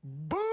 Boom!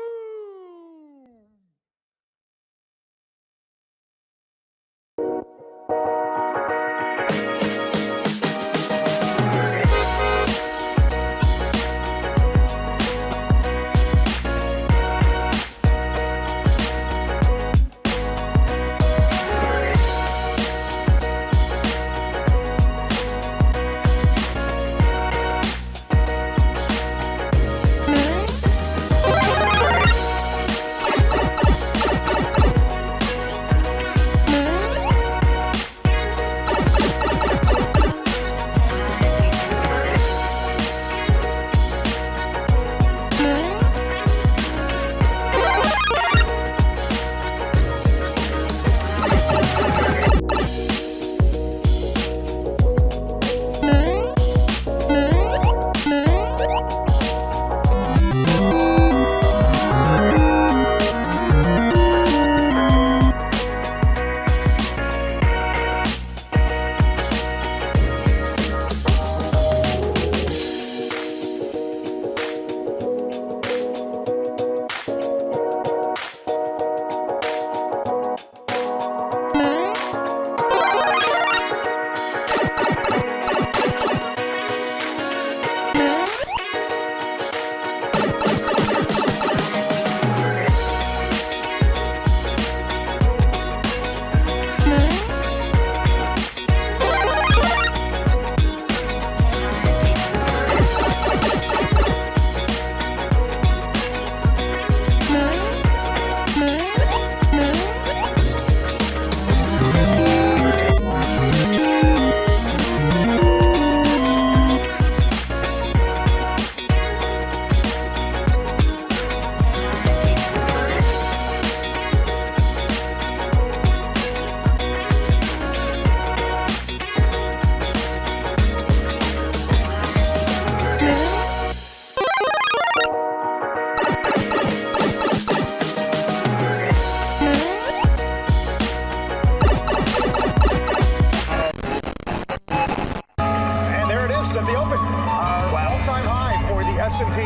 At the open, all-time high for the S&P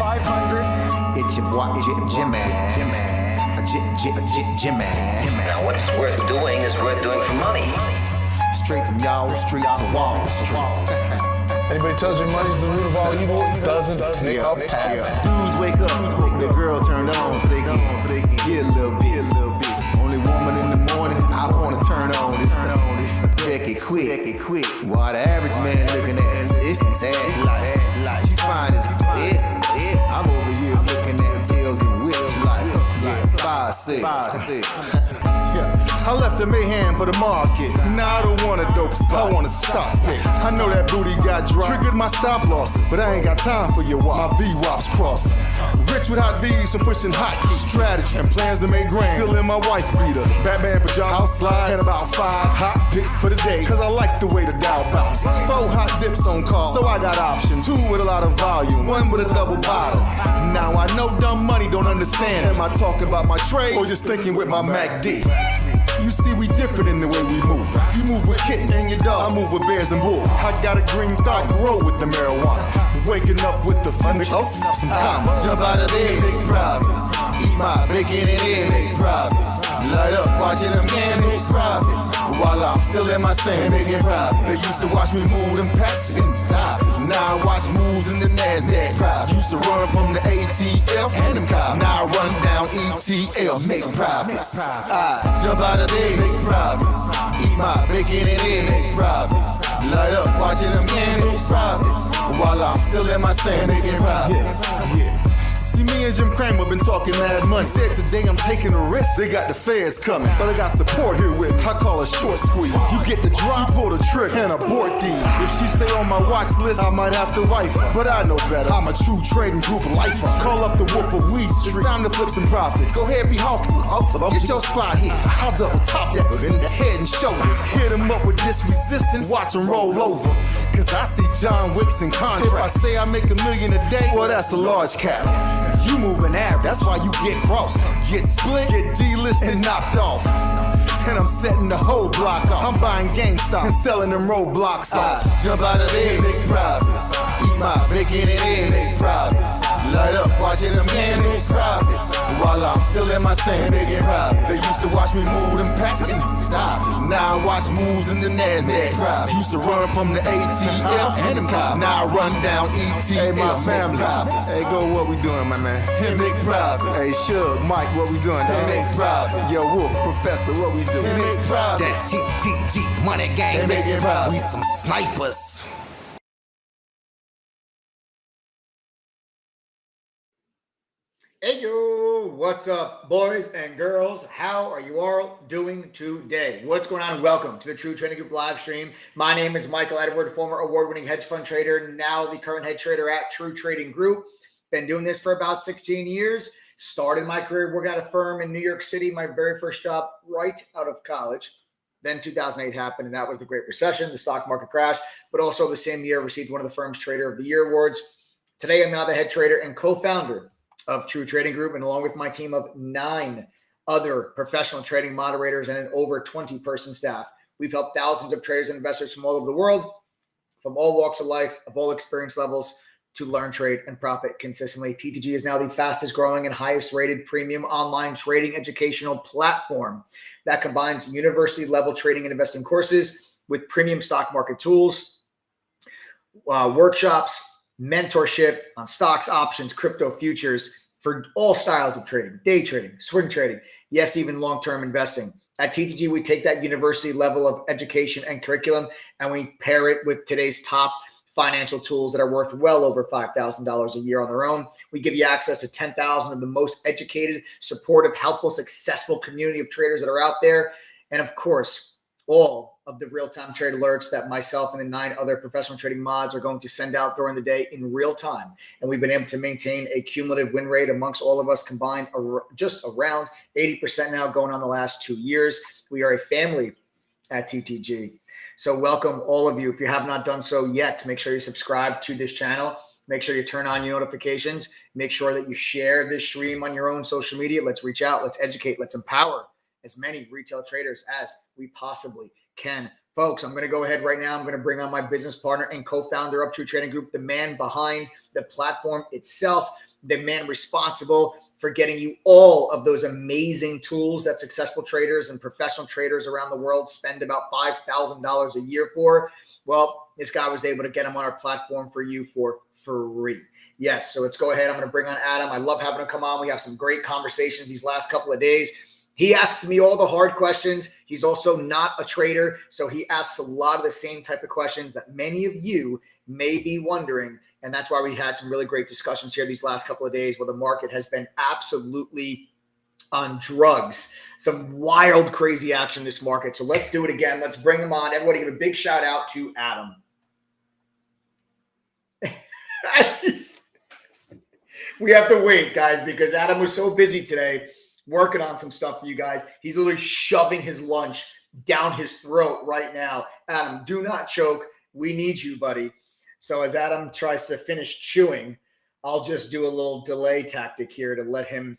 500. It's your boy Jimmy. Jimmy. Now, what's worth doing is worth doing for money. Straight from y'all street to Wall Street. Anybody tells you money's the root of all evil, doesn't make up happen. Dudes wake up, hope their girl turned on so they can get a little bit. Only woman in the morning, I wanna turn on this. Becky quick. While the average man looking at it's sad like she fine as yeah. I'm over here looking at tails and whips like yeah, 5-6. I left the mayhem for the market. Now I don't want a dope spot, I want a stock pick. I know that booty got dry, triggered my stop losses, but I ain't got time for your wop. My V-wops crossing. Rich with hot V's and pushing hot keys. Strategy and plans to make grand. Still in my wife beater, Batman pajamas, house slides, and about 5 hot picks for the day. Cause I like the way the Dow bounces. 4 hot dips on call, so I got options. 2 with a lot of volume, 1 with a double bottle. Now I know dumb money don't understand. Am I talking about my trade or just thinking with my MACD? You see, we different in the way we move. You move with kittens and your dog, I move with bears and wolves. I got a green thought, grow with the marijuana. Waking up with the fun, some commas. Jump out of bed, big profits. Eat my bacon and eggs, big profits. Light up, watching them candles, profits. While I'm still in my sand, making profits. They used to watch me move them packs and stop. Now I watch moves in the NASDAQ. Profits. Used to run from the ATF and them cops. Now I run down ETL, make profits. I jump out of bed, make profits. Eat my bacon and eggs, make profits. Light up, watching them candles, profits. While I'm still in my sand, making profits. Yeah. See, me and Jim Cramer been talking mad money. Said today I'm taking a risk. They got the feds coming, but I got support here with me. I call it short squeeze. You get the drop, she pull the trigger, and abort these. If she stay on my watch list, I might have to wife her. But I know better. I'm a true trading group lifer. Call up the Wolf of Weed Street. It's time to flip some profits. Go ahead, be hawking. Get your spot here. I'll double top that in the head and shoulders. Hit him up with this resistance. Watch him roll over. Cause I see John Wicks in contract. If I say I make $1 million a day, well, that's a large cap. You moving average, that's why you get crossed. Get split, get delisted, and knocked off. And I'm setting the whole block off. I'm buying GameStop and selling them roadblocks off. Jump out of bed, make profits. Eat my bacon and egg, make profits. Light up, watching them hands, make profits. While I'm still in my sand, making profits. They used to watch me move them packets. Now I watch moves in the NASDAQ. Used to run from the ATF and them cops. Now I run down ETF. Hey, my family. Hey, go, what we doing, my man? Hey, make profits. Hey, Shug, Mike, what we doing? Hey, make profits. Yo, Wolf, Professor, what we doing? Hey, make profits. That TTG money gang, making profits. We some snipers. Hey yo, what's up, boys and girls? How are you all doing today? What's going on? Welcome to the True Trading Group live stream. My name is Michael Edward, former award-winning hedge fund trader, now the current head trader at True Trading Group. Been doing this for about 16 years. Started my career working at a firm in New York City, my very first job right out of college. Then 2008 happened, and that was the Great Recession, the stock market crash. But also the same year, received one of the firm's Trader of the Year awards. Today, I'm now the head trader and co-founder of True Trading Group, and along with my team of 9 other professional trading moderators and an over 20-person staff, we've helped thousands of traders and investors from all over the world, from all walks of life, of all experience levels, to learn, trade, and profit consistently. TTG is now the fastest growing and highest rated premium online trading educational platform that combines university level trading and investing courses with premium stock market tools, workshops, mentorship on stocks, options, crypto, futures for all styles of trading, day trading, swing trading, yes, even long-term investing. At TTG, we take that university level of education and curriculum and we pair it with today's top financial tools that are worth well over $5,000 a year on their own. We give you access to 10,000 of the most educated, supportive, helpful, successful community of traders that are out there. And of course, all of the real-time trade alerts that myself and the 9 other professional trading mods are going to send out during the day in real time. And we've been able to maintain a cumulative win rate amongst all of us combined just around 80% now going on the last 2 years. We are a family at TTG. So welcome all of you. If you have not done so yet, make sure you subscribe to this channel. Make sure you turn on your notifications. Make sure that you share this stream on your own social media. Let's reach out. Let's educate. Let's empower as many retail traders as we possibly can. Folks, I'm going to go ahead right now. I'm going to bring on my business partner and co-founder of True Trading Group, the man behind the platform itself, the man responsible for getting you all of those amazing tools that successful traders and professional traders around the world spend about $5,000 a year for. Well, this guy was able to get them on our platform for you for free. Yes, so let's go ahead. I'm going to bring on Adam. I love having him come on. We have some great conversations these last couple of days. He asks me all the hard questions. He's also not a trader, so he asks a lot of the same type of questions that many of you may be wondering. And that's why we had some really great discussions here these last couple of days where the market has been absolutely on drugs. Some wild, crazy action in this market. So let's do it again. Let's bring him on. Everybody give a big shout out to Adam. We have to wait, guys, because Adam was so busy today working on some stuff for you guys. He's literally shoving his lunch down his throat right now. Adam, do not choke. We need you, buddy. So as Adam tries to finish chewing, I'll just do a little delay tactic here to let him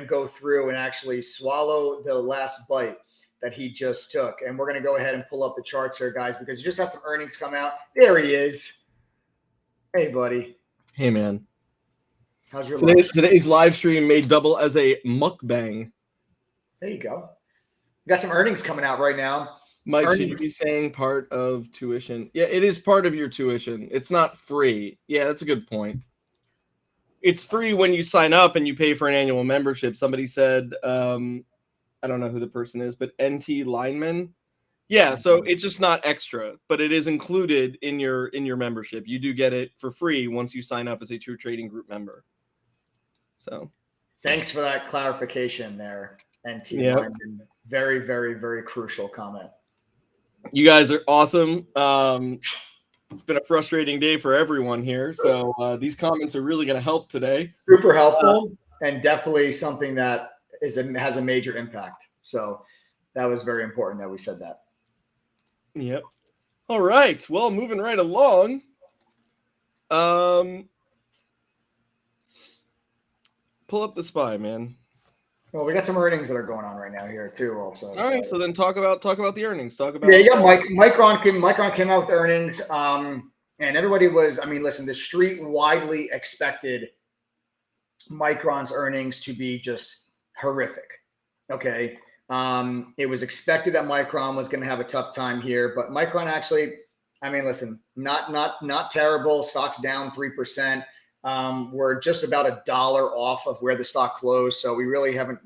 go through and actually swallow the last bite that he just took. And we're going to go ahead and pull up the charts here, guys, because you just have some earnings come out. There he is. Hey, buddy. Hey, man. How's your lunch? Today's live stream may double as a mukbang. There you go. We got some earnings coming out right now. Mike, Earnings. should you be saying part of tuition? Yeah, it is part of your tuition. It's not free. Yeah, that's a good point. It's free when you sign up and you pay for an annual membership. Somebody said, I don't know who the person is, but NT Lineman. Yeah, so it's just not extra, but it is included in your membership. You do get it for free once you sign up as a True Trading Group member. So, thanks for that clarification there, NT. Yep. Very, very, very crucial comment. You guys are awesome. It's been a frustrating day for everyone here, so these comments are really going to help today. Super helpful and definitely something that has a major impact. So that was very important that we said that. Yep. All right. Well, moving right along. pull up the SPY, man. Well, we got some earnings that are going on right now here too. Also, All right, so then talk about the earnings. Talk about yeah, you got Micron came out with earnings, and everybody was. I mean, listen, the street widely expected Micron's earnings to be just horrific. Okay, it was expected that Micron was going to have a tough time here, but Micron actually, I mean, listen, not terrible. Stock's down 3%. We're just about $1 off of where the stock closed, so we really haven't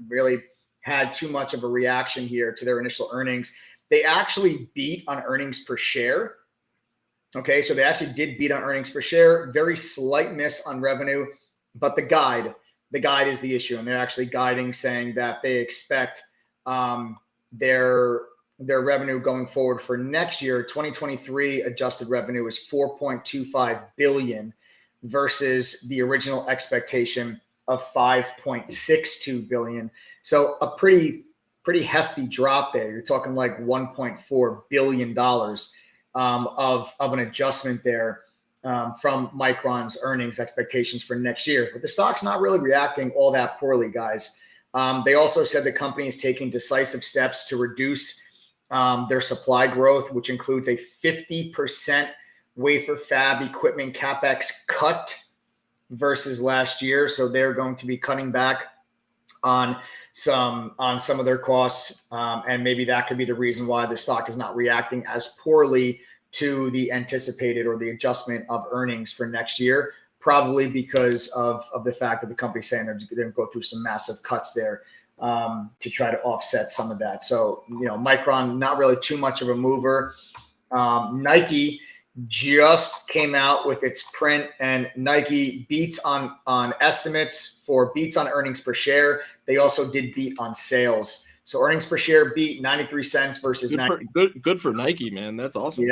had too much of a reaction here to their initial earnings. They actually beat on earnings per share. Okay, so they actually did beat on earnings per share. Very slight miss on revenue, but the guide is the issue, and they're actually guiding, saying that they expect their revenue going forward for next year. 2023 adjusted revenue is $4.25 billion versus the original expectation of $5.62 billion. So a pretty hefty drop there. You're talking like $1.4 billion of an adjustment there from Micron's earnings expectations for next year. But the stock's not really reacting all that poorly, guys. They also said the company is taking decisive steps to reduce their supply growth, which includes a 50% wafer fab equipment CapEx cut versus last year. So they're going to be cutting back on some of their costs, and maybe that could be the reason why the stock is not reacting as poorly to the anticipated or the adjustment of earnings for next year, probably because of the fact that the company's saying they're going to go through some massive cuts there to try to offset some of that. So, Micron, not really too much of a mover. Nike just came out with its print, and Nike beats on estimates for beats on earnings per share. They also did beat on sales. So earnings per share beat 93 cents versus good for Nike, man. That's awesome.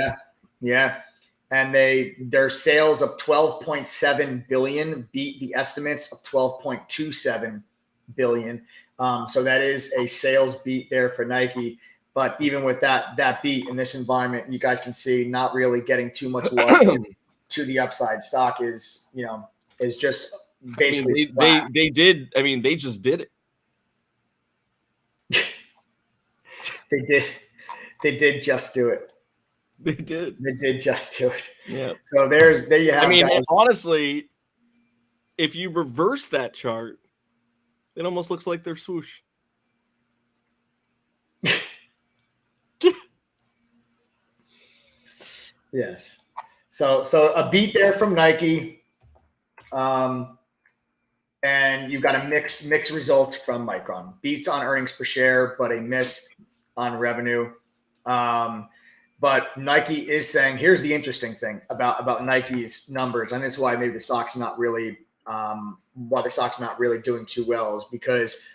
Yeah. And their sales of 12.7 billion beat the estimates of 12.27 billion. So that is a sales beat there for Nike. But even with that beat in this environment, you guys can see not really getting too much love to the upside. Stock is just basically they did. I mean, they just did it. They did just do it. They did just do it. Yeah. So there you have. I mean, guys. honestly, if you reverse that chart, it almost looks like they're swoosh. Yes. So a beat there from Nike, and you've got a mixed results from Micron. Beats on earnings per share, but a miss on revenue. But Nike is saying, here's the interesting thing about Nike's numbers, and this is why maybe the stock's not really doing too well, is because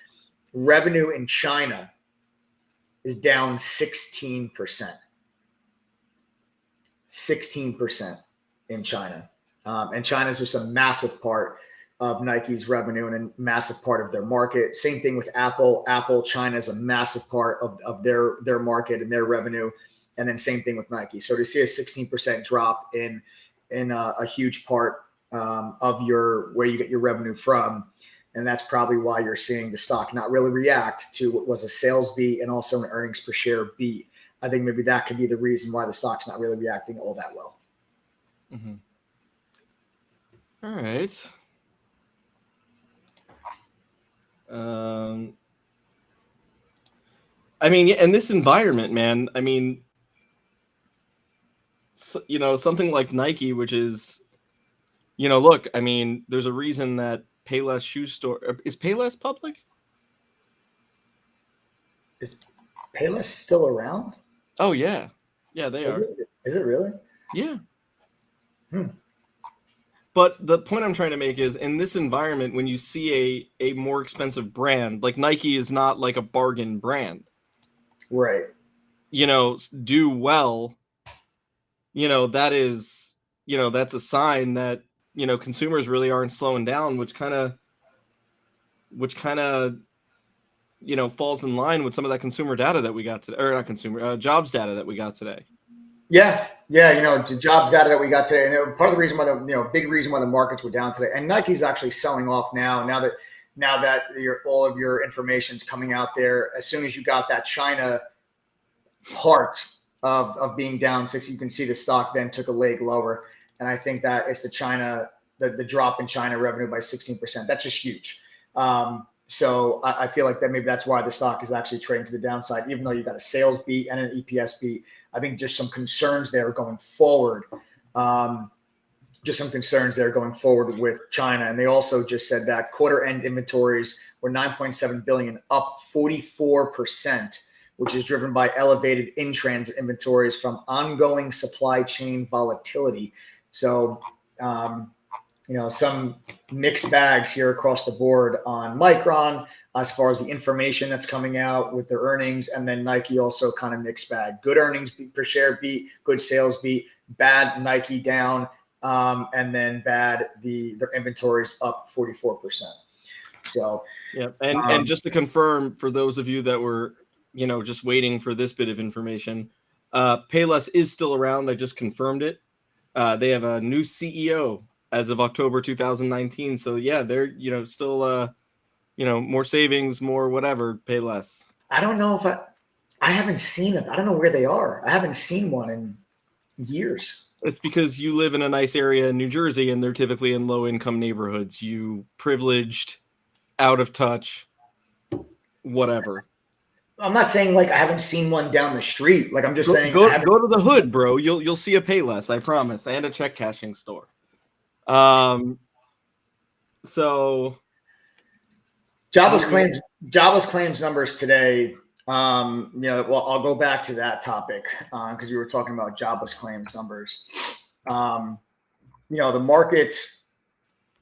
revenue in China is down 16%. 16% in China. And China's just a massive part of Nike's revenue and a massive part of their market. Same thing with Apple. China is a massive part of their market and their revenue. And then same thing with Nike. So to see a 16% drop in a huge part of where you get your revenue from, and that's probably why you're seeing the stock not really react to what was a sales beat and also an earnings per share beat. I think maybe that could be the reason why the stock's not really reacting all that well. Mm-hmm. All right. I mean, in this environment, man, I mean, something like Nike, which is, look, I mean, there's a reason that Payless shoe store is Payless public. Is Payless still around? Oh yeah, they are. Is it really? Yeah. But the point I'm trying to make is, in this environment, when you see a more expensive brand, like Nike is not like a bargain brand, right? Do well. That is, that's a sign that consumers really aren't slowing down, which kind of falls in line with some of that consumer data that we got today, or not consumer, jobs data that we got today. Yeah, jobs data that we got today, and part of the reason why big reason why the markets were down today, and Nike's actually selling off now now that all of your information is coming out there, as soon as you got that China part of being down 60, you can see the stock then took a leg lower. And I think that it's the drop in China revenue by 16%. That's just huge. So I feel like that maybe that's why the stock is actually trading to the downside, even though you got a sales beat and an EPS beat. I think just some concerns there going forward. With China. And they also just said that quarter end inventories were 9.7 billion, up 44%, which is driven by elevated in-transit inventories from ongoing supply chain volatility. So, some mixed bags here across the board on Micron as far as the information that's coming out with their earnings. And then Nike also kind of mixed bag. Good earnings per share beat, good sales beat, bad Nike down, and then bad their inventories up 44%. So, yeah. And just to confirm for those of you that were, just waiting for this bit of information, Payless is still around. I just confirmed it. They have a new CEO as of October 2019. So yeah, they're, still, more savings, more whatever, pay less. I don't know if I haven't seen it. I don't know where they are. I haven't seen one in years. It's because you live in a nice area in New Jersey and they're typically in low income neighborhoods. You privileged, out of touch, whatever. I'm not saying like I haven't seen one down the street. Like I'm just saying go to the hood, bro. You'll see a Payless, I promise, and a check cashing store. So jobless claims numbers today. Well, I'll go back to that topic because we were talking about jobless claims numbers. The markets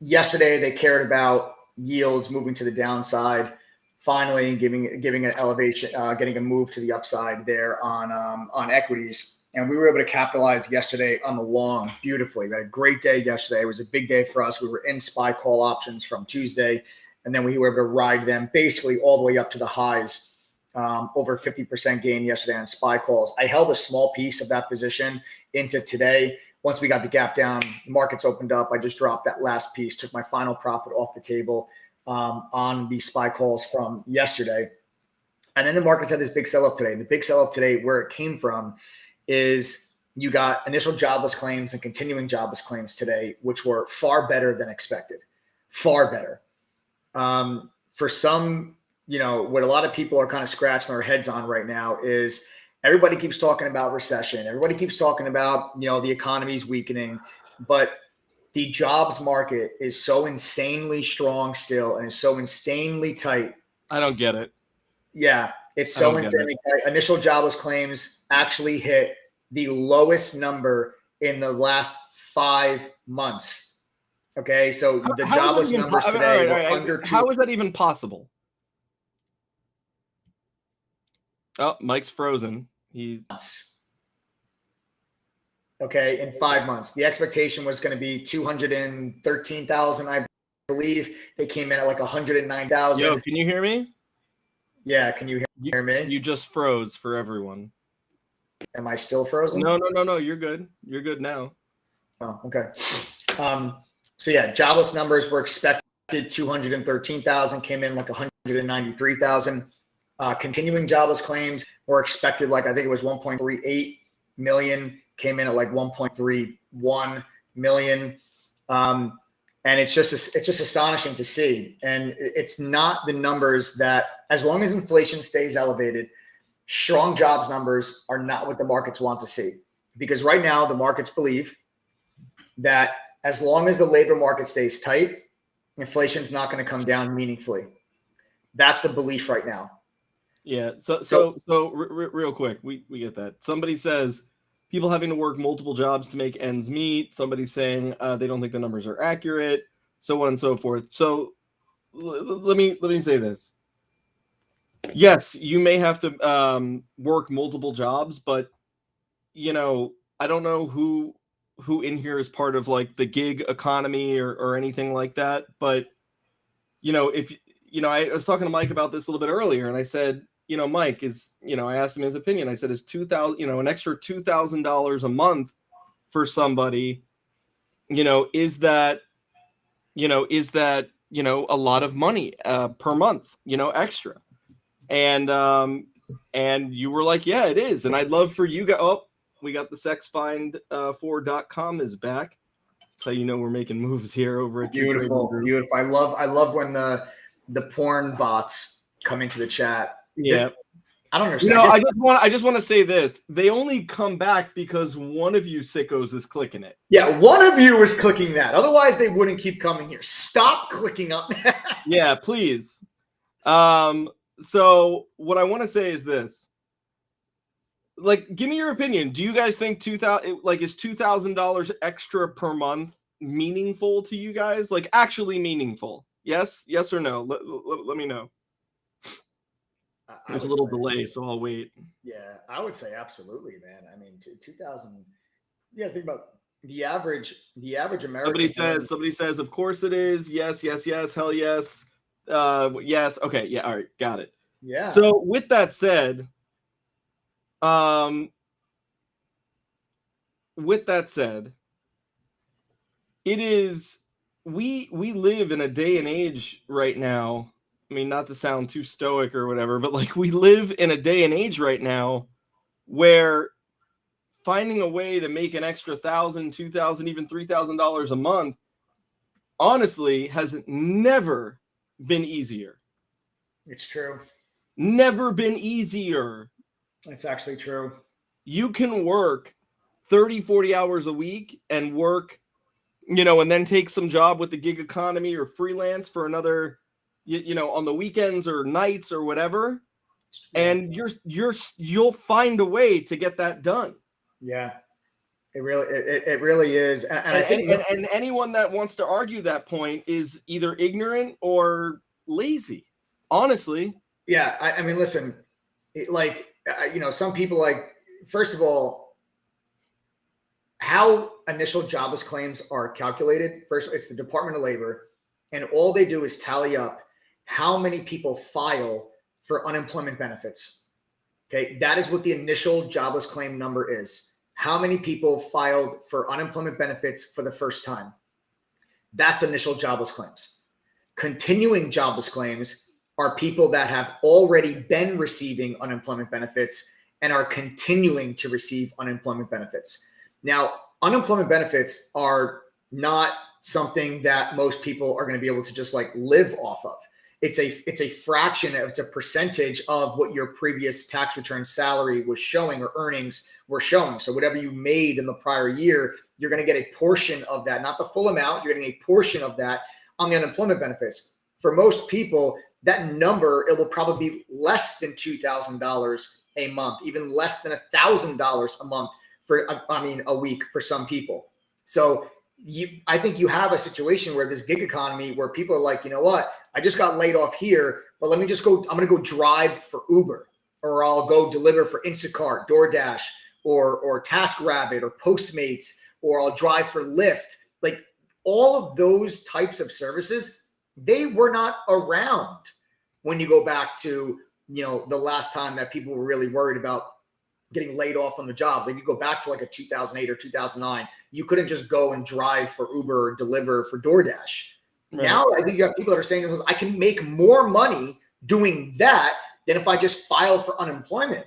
yesterday, they cared about yields moving to the downside, finally giving an elevation, getting a move to the upside there on equities. And we were able to capitalize yesterday on the long beautifully. We had a great day yesterday. It was a big day for us. We were in SPY call options from Tuesday, and then we were able to ride them basically all the way up to the highs, over 50% gain yesterday on SPY calls. I held a small piece of that position into today. Once we got the gap down, the markets opened up. I just dropped that last piece, took my final profit off the table on the SPY calls from yesterday. And then the markets had this big sell-off today. The big sell-off today, where it came from, is you got initial jobless claims and continuing jobless claims today, which were far better than expected, far better. For some, what a lot of people are kind of scratching their heads on right now is everybody keeps talking about recession. Everybody keeps talking about, the economy's weakening, but the jobs market is so insanely strong still and is so insanely tight. I don't get it. Yeah. It's so insanely tight. Initial jobless claims actually hit the lowest number in the last 5 months. Okay, so the jobless numbers today were under 2. How is that even possible? Oh, Mike's frozen. Okay, in 5 months. The expectation was going to be 213,000, I believe. They came in at like 109,000. Yo, can you hear me? Yeah, can you hear me? You just froze for everyone. Am I still frozen? No. You're good. You're good now. Oh, okay. So yeah, jobless numbers were expected 213,000, came in like 193,000. Continuing jobless claims were expected like I think it was 1.38 million, came in at like 1.31 million. And it's just astonishing to see. And it's not the numbers that, as long as inflation stays elevated, strong jobs numbers are not what the markets want to see. Because right now, the markets believe that as long as the labor market stays tight, inflation is not going to come down meaningfully. That's the belief right now. Yeah. So real quick, we get that. Somebody says people having to work multiple jobs to make ends meet. Somebody saying they don't think the numbers are accurate, so on and so forth. So let me say this. Yes, you may have to work multiple jobs, but I don't know who in here is part of like the gig economy or anything like that. But if I was talking to Mike about this a little bit earlier, and I said, Mike is, I asked him his opinion. I said, is $2,000, an extra $2,000 a month for somebody, is that a lot of money per month, extra. And you were like, yeah, it is. And I'd love for you guys. Oh, we got the sexfind4.com is back. That's how you know we're making moves here over at Beautiful. I love when the porn bots come into the chat. Yeah. I don't understand. I just want to say this. They only come back because one of you sickos is clicking it. Yeah, one of you is clicking that. Otherwise, they wouldn't keep coming here. Stop clicking on that. Yeah, please. So what I want to say is this. Like, give me your opinion. Do you guys think is $2,000 extra per month meaningful to you guys? Like, actually meaningful? Yes or no? Let me know. There's a little delay, so I'll wait. Yeah, I would say absolutely, man. I mean, 2,000. Yeah, think about the average American. Somebody says, of course it is. Yes, hell yes. Yes. Okay. Yeah. All right. Got it. Yeah. So with that said, it is we live in a day and age right now. I mean, not to sound too stoic or whatever, but like we live in a day and age right now where finding a way to make an extra $1,000, $2,000, even $3,000 a month, honestly, has never been easier. It's true. Never been easier. It's actually true. You can work 30, 40 hours a week and work, and then take some job with the gig economy or freelance for another, on the weekends or nights or whatever. And you'll find a way to get that done. Yeah, it really is. And I think and anyone that wants to argue that point is either ignorant or lazy, honestly. Yeah. I mean, listen, some people first of all, how initial jobless claims are calculated. First, it's the Department of Labor, and all they do is tally up how many people file for unemployment benefits. Okay. That is what the initial jobless claim number is. How many people filed for unemployment benefits for the first time? That's initial jobless claims. Continuing jobless claims are people that have already been receiving unemployment benefits and are continuing to receive unemployment benefits. Now, unemployment benefits are not something that most people are going to be able to just live off of. It's a fraction, it's a percentage of what your previous tax return salary was showing or earnings were showing. So whatever you made in the prior year, you're going to get a portion of that, not the full amount. You're getting a portion of that on the unemployment benefits. For most people, that number, it will probably be less than $2,000 a month, even less than $1,000 a month a week for some people. So I think you have a situation where this gig economy where people are like, you know what, I just got laid off here, but let me just go, I'm going to go drive for Uber, or I'll go deliver for Instacart, DoorDash, or TaskRabbit, or Postmates, or I'll drive for Lyft. Like all of those types of services, they were not around when you go back to, the last time that people were really worried about getting laid off on the jobs. Like you go back to a 2008 or 2009, you couldn't just go and drive for Uber or deliver for DoorDash. Right. Now I think you have people that are saying, I can make more money doing that than if I just file for unemployment.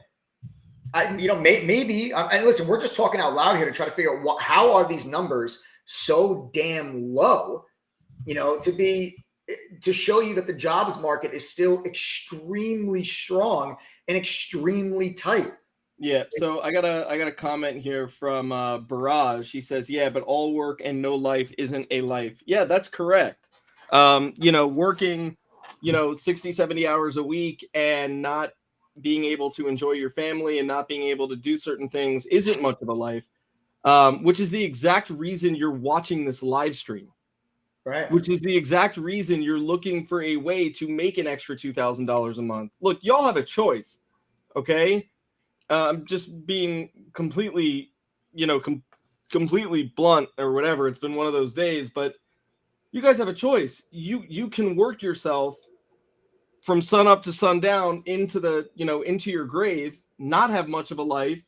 Maybe, and listen, we're just talking out loud here to try to figure out how are these numbers so damn low, to show you that the jobs market is still extremely strong and extremely tight. Yeah, so I got a comment here from Barrage. She says, "Yeah, but all work and no life isn't a life." Yeah, that's correct. Working, 60, 70 hours a week and not being able to enjoy your family and not being able to do certain things isn't much of a life, which is the exact reason you're watching this live stream. Right. Which is the exact reason you're looking for a way to make an extra $2,000 a month. Look, y'all have a choice, okay? I'm just being completely, completely blunt or whatever. It's been one of those days, but you guys have a choice. You can work yourself from sun up to sundown into into your grave, not have much of a life,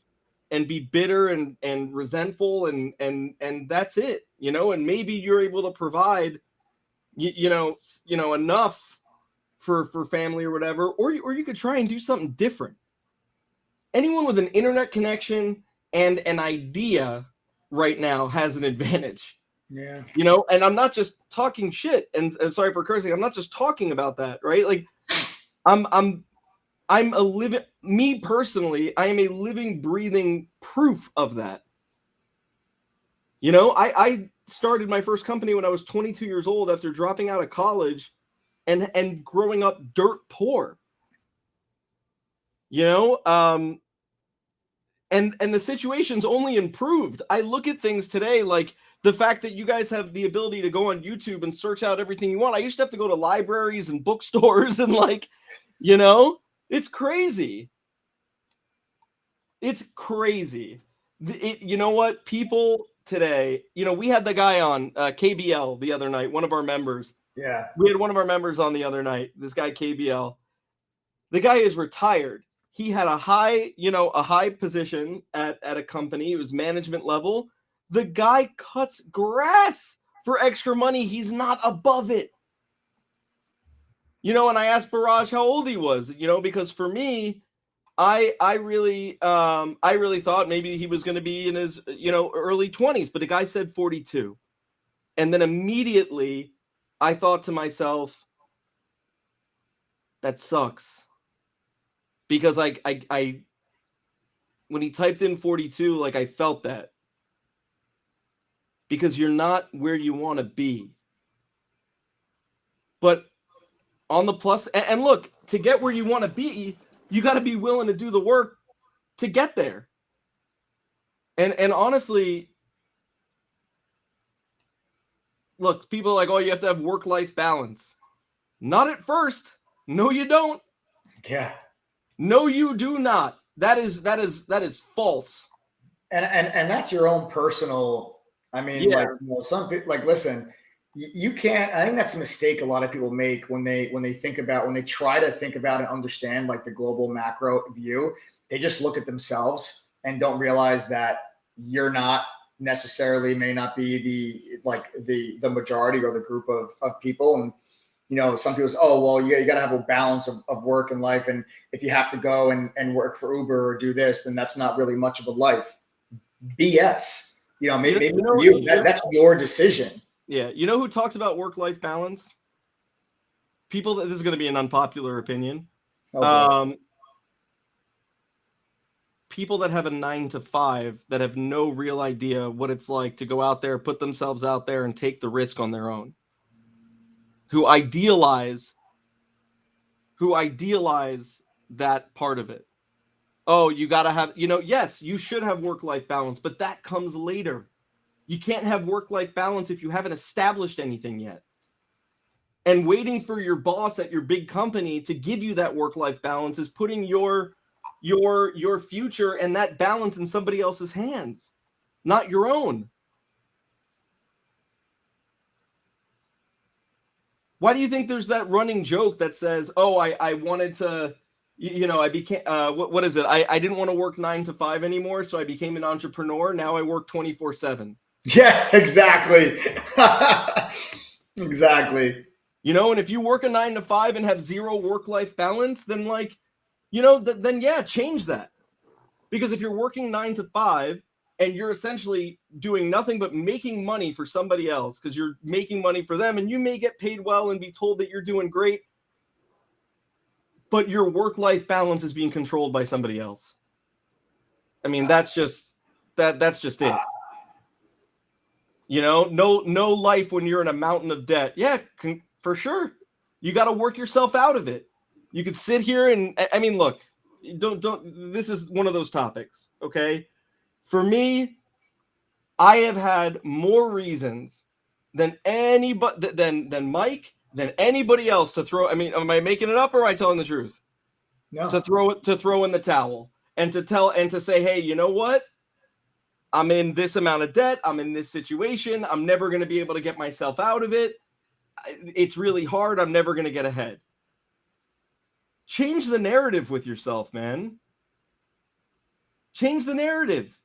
and be bitter and resentful and that's it, and maybe you're able to provide, enough for family or whatever, or you could try and do something different. Anyone with an internet connection and an idea right now has an advantage. Yeah. And I'm not just talking shit, and sorry for cursing. I'm not just talking about that, right? Like, I'm a living, me personally, I am a living, breathing proof of that. I started my first company when I was 22 years old after dropping out of college and growing up dirt poor. And the situation's only improved. I look at things today, like the fact that you guys have the ability to go on YouTube and search out everything you want. I used to have to go to libraries and bookstores and it's crazy. It's crazy. You know what? People today, we had the guy on KBL the other night, one of our members. Yeah. We had one of our members on the other night, this guy KBL. The guy is retired. He had a high position at a company. It was management level. The guy cuts grass for extra money. He's not above it. And I asked Barrage how old he was, because for me, I really thought maybe he was going to be in his, early 20s, but the guy said 42. And then immediately I thought to myself, that sucks. Because I when he typed in 42, like, I felt that. Because you're not where you want to be. But on the plus, and look, to get where you want to be, you got to be willing to do the work to get there. And honestly, look, people are like, oh, you have to have work-life balance. Not at first. No, you don't. Yeah. No, you do not. That is false. And that's your own personal. I mean, Yeah. Listen, you can't. I think that's a mistake a lot of people make when they try to think about and understand like the global macro view. They just look at themselves and don't realize that you're not necessarily may not be the majority or the group of people. And some people say, oh, well, you got to have a balance of work and life. And if you have to go and work for Uber or do this, then that's not really much of a life. BS. Maybe that's your decision. Yeah. You know who talks about work-life balance? People this is going to be an unpopular opinion. Okay. People that have a 9-to-5 that have no real idea what it's like to go out there, put themselves out there and take the risk on their own. Who idealize that part of it. Oh, you got to have, yes, you should have work-life balance, but that comes later. You can't have work-life balance if you haven't established anything yet. And waiting for your boss at your big company to give you that work-life balance is putting your future and that balance in somebody else's hands, not your own. Why do you think there's that running joke that says, oh, I wanted to, I became, what is it? I didn't want to work 9-to-5 anymore, so I became an entrepreneur. Now I work 24/7. Yeah, exactly. Exactly. And if you work a 9-to-5 and have zero work-life balance, then then yeah, change that. Because if you're working 9-to-5 and you're essentially doing nothing but making money for somebody else because you're making money for them and you may get paid well and be told that you're doing great, but your work-life balance is being controlled by somebody else. I mean, that's just it. No life when you're in a mountain of debt. Yeah, for sure. You got to work yourself out of it. You could sit here and, I mean, look, don't, this is one of those topics, okay? For me, I have had more reasons than anybody, than Mike, than anybody else to throw. I mean, am I making it up or am I telling the truth? No. To throw in the towel and to say, hey, you know what? I'm in this amount of debt. I'm in this situation. I'm never going to be able to get myself out of it. It's really hard. I'm never going to get ahead. Change the narrative with yourself, man. Change the narrative.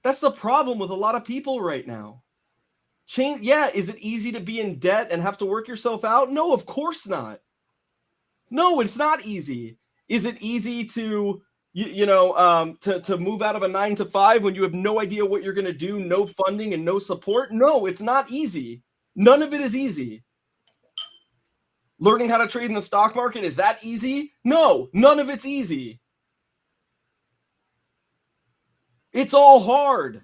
That's the problem with a lot of people right now. Change. Yeah. Is it easy to be in debt and have to work yourself out? No, of course not. No, it's not easy. Is it easy to, to move out of a 9 to 5 when you have no idea what you're going to do, no funding and no support? No, it's not easy. None of it is easy. Learning how to trade in the stock market, is that easy? No, none of it's easy. It's all hard.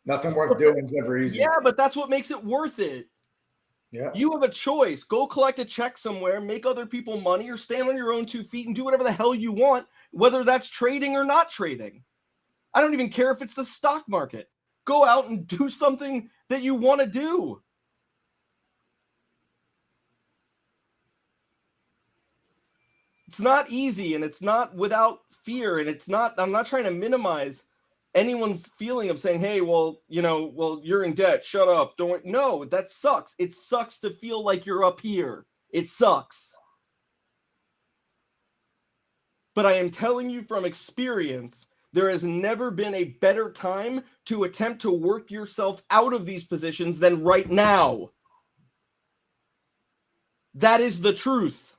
Nothing worth doing is ever easy. Yeah, but that's what makes it worth it. Yeah. You have a choice. Go collect a check somewhere, make other people money, or stand on your own 2 feet and do whatever the hell you want, whether that's trading or not trading. I don't even care if it's the stock market. Go out and do something that you want to do. It's not easy, and it's not without fear, and I'm not trying to minimize anyone's feeling of saying, hey, well, you're in debt. Shut up. No, that sucks. It sucks to feel like you're up here. It sucks. But I am telling you from experience, there has never been a better time to attempt to work yourself out of these positions than right now. That is the truth.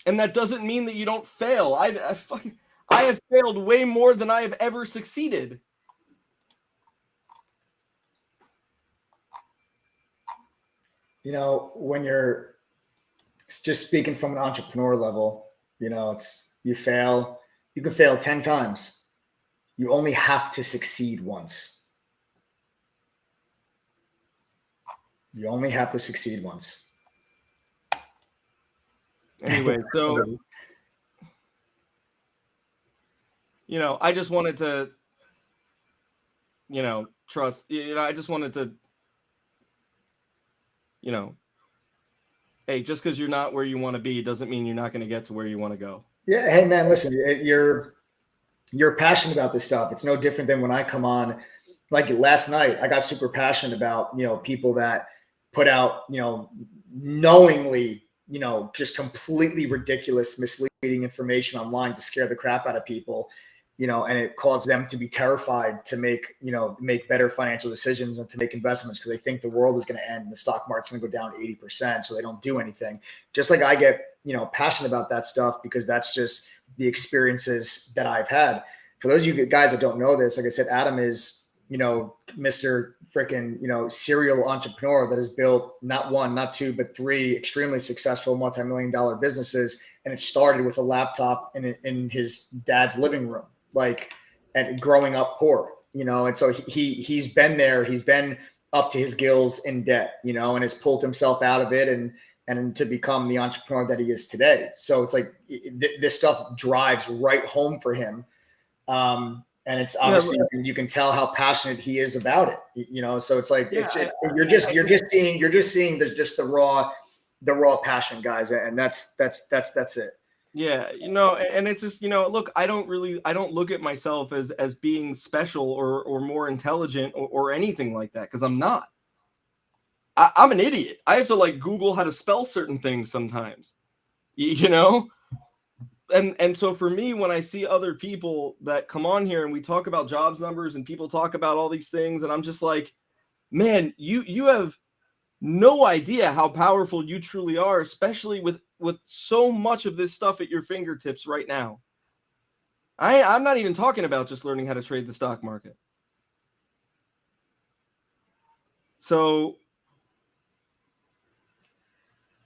And that doesn't mean that you don't fail. I have failed way more than I have ever succeeded. When you're just speaking from an entrepreneur level, it's you can fail 10 times. You only have to succeed once. You only have to succeed once. Anyway, so, I just wanted to, trust, I just wanted to, hey, just because you're not where you want to be doesn't mean you're not going to get to where you want to go. Yeah. Hey, man, listen, you're passionate about this stuff. It's no different than when I come on, like last night, I got super passionate about, people that put out, knowingly, just completely ridiculous, misleading information online to scare the crap out of people, and it caused them to be terrified to make better financial decisions and to make investments because they think the world is going to end and the stock market's going to go down 80%. So they don't do anything. Just like I get, passionate about that stuff because that's just the experiences that I've had. For those of you guys that don't know this, like I said, Adam is, Mr. freaking, serial entrepreneur that has built not one, not two, but 3 extremely successful multi-million-dollar businesses. And it started with a laptop in his dad's living room, and growing up poor, and so he's been there. He's been up to his gills in debt, and has pulled himself out of it and to become the entrepreneur that he is today. So it's like this stuff drives right home for him. And it's obviously you can tell how passionate he is about it, so it's like you're just seeing the raw passion, guys, and that's it. Yeah, and it's just look, I don't look at myself as being special or more intelligent or anything like that because I'm not. I'm an idiot. I have to Google how to spell certain things sometimes, And so for me, when I see other people that come on here and we talk about jobs numbers and people talk about all these things, and I'm just like, man, you have no idea how powerful you truly are, especially with so much of this stuff at your fingertips right now. I'm not even talking about just learning how to trade the stock market. So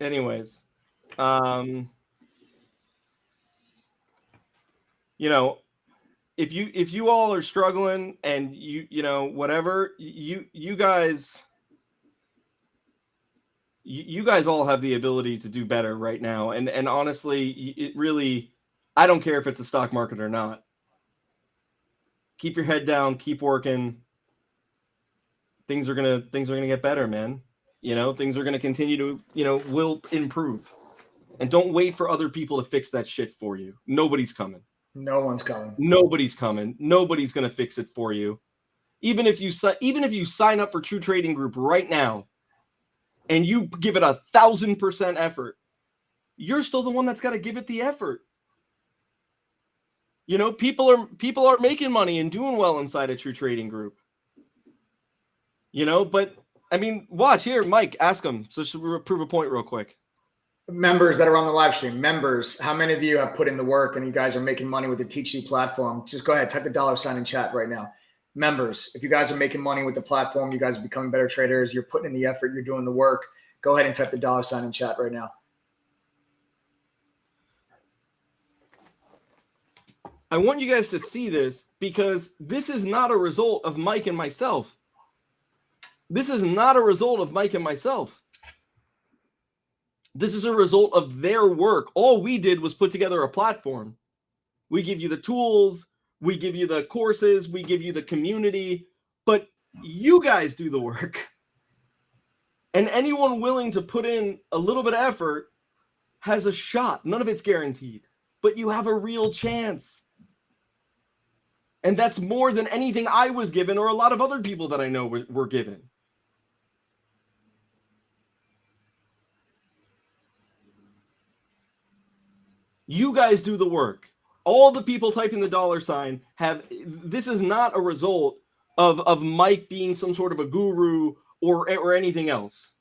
anyways, if you all are struggling and whatever, you guys all have the ability to do better right now. And honestly, it really, I don't care if it's a stock market or not. Keep your head down, keep working. Things are going to get better, man. Things are going to continue to, will improve. And don't wait for other people to fix that shit for you. Nobody's coming. No one's coming. Nobody's coming. Nobody's going to fix it for you. Even if you sign up for True Trading Group right now and you give it 1,000% effort, you're still the one that's got to give it the effort. You know, people are making money and doing well inside a True Trading Group. You know, but I mean, watch here, Mike, ask them. So should we prove a point real quick? Members that are on the live stream, members, how many of you have put in the work and you guys are making money with the TeachD platform? Just go ahead, type the $ in chat right now. Members, if you guys are making money with the platform, you guys are becoming better traders, you're putting in the effort, you're doing the work, go ahead and type the $ in chat right now. I want you guys to see this because this is not a result of Mike and myself. This is not a result of Mike and myself. This is a result of their work. All we did was put together a platform. We give you the tools, we give you the courses, we give you the community, but you guys do the work. And anyone willing to put in a little bit of effort has a shot. None of it's guaranteed, but you have a real chance. And that's more than anything I was given or a lot of other people that I know were given. You guys do the work. All the people typing the $ have, this is not a result of Mike being some sort of a guru or anything else.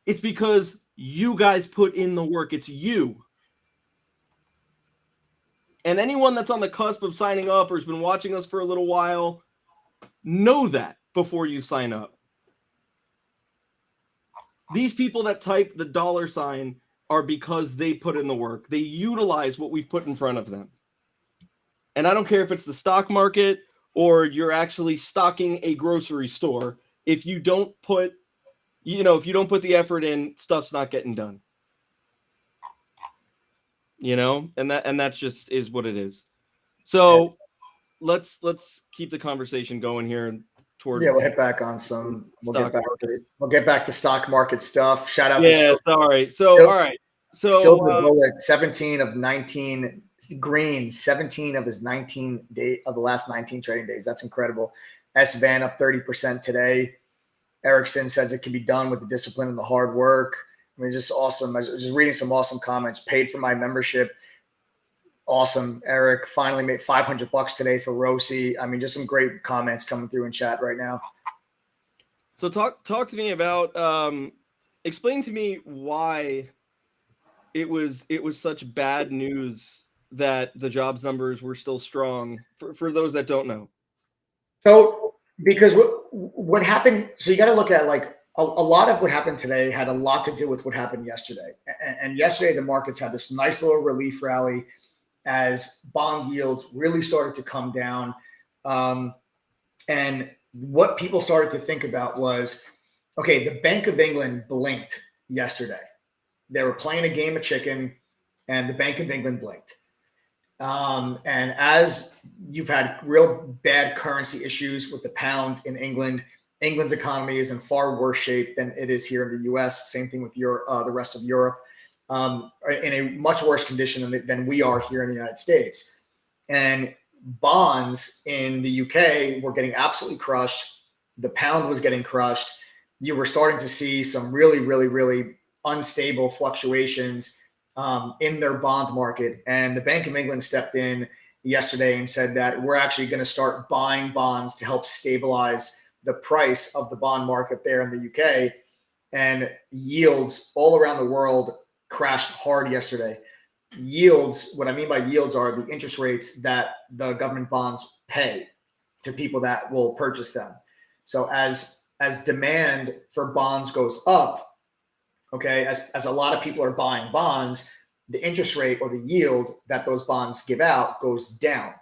It's because you guys put in the work. It's you. And anyone that's on the cusp of signing up or has been watching us for a little while, know that before you sign up. These people that type the $ are because they put in the work. They utilize what we've put in front of them. And I don't care if it's the stock market or you're actually stocking a grocery store. If you don't put, if you don't put the effort in, stuff's not getting done. And that's just is what it is. So let's keep the conversation going here towards. Yeah, we'll hit back on some. We'll get back to stock market stuff. Shout out. Yeah, sorry. So all right. So Silver Bullet, 17 of 19. Green, 17 of his 19 of the last 19 trading days. That's incredible. S-Van up 30% today. Erickson says it can be done with the discipline and the hard work. I mean, just awesome. I was just reading some awesome comments. Paid for my membership. Awesome. Eric finally made $500 today for Rossi. I mean, just some great comments coming through in chat right now. So talk to me about explain to me why it was such bad news that the jobs numbers were still strong for those that don't know. So because what happened, so you got to look at like a lot of what happened today had a lot to do with what happened yesterday. And yesterday, the markets had this nice little relief rally as bond yields really started to come down. And what people started to think about was, okay, the Bank of England blinked yesterday. They were playing a game of chicken and the Bank of England blinked. And as you've had real bad currency issues with the pound in England, England's economy is in far worse shape than it is here in the U.S. Same thing with the rest of Europe, in a much worse condition than we are here in the United States. And bonds in the U.K. were getting absolutely crushed. The pound was getting crushed. You were starting to see some really, really, really unstable fluctuations in their bond market. And the Bank of England stepped in yesterday and said that we're actually going to start buying bonds to help stabilize the price of the bond market there in the UK. And yields all around the world crashed hard yesterday. Yields, what I mean by yields are the interest rates that the government bonds pay to people that will purchase them. So as demand for bonds goes up, okay, as a lot of people are buying bonds, the interest rate or the yield that those bonds give out goes down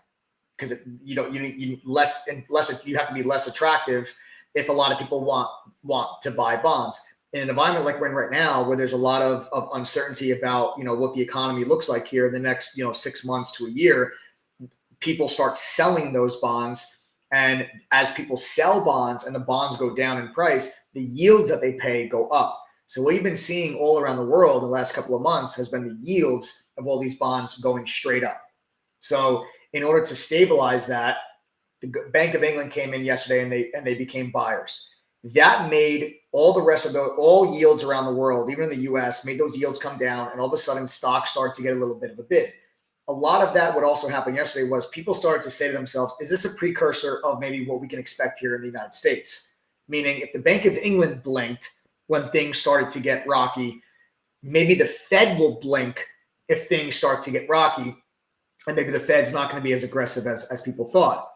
because you need less and less. You have to be less attractive if a lot of people want to buy bonds. In an environment like we're in right now, where there's a lot of uncertainty about what the economy looks like here in the next 6 months to a year, people start selling those bonds, and as people sell bonds and the bonds go down in price, the yields that they pay go up. So what you've been seeing all around the world the last couple of months has been the yields of all these bonds going straight up. So in order to stabilize that, the Bank of England came in yesterday and they became buyers. That made all the rest of all yields around the world, even in the US, made those yields come down. And all of a sudden, stocks started to get a little bit of a bid. A lot of that, what also happened yesterday was people started to say to themselves, is this a precursor of maybe what we can expect here in the United States? Meaning, if the Bank of England blinked when things started to get rocky, maybe the Fed will blink if things start to get rocky, and maybe the Fed's not going to be as aggressive as people thought.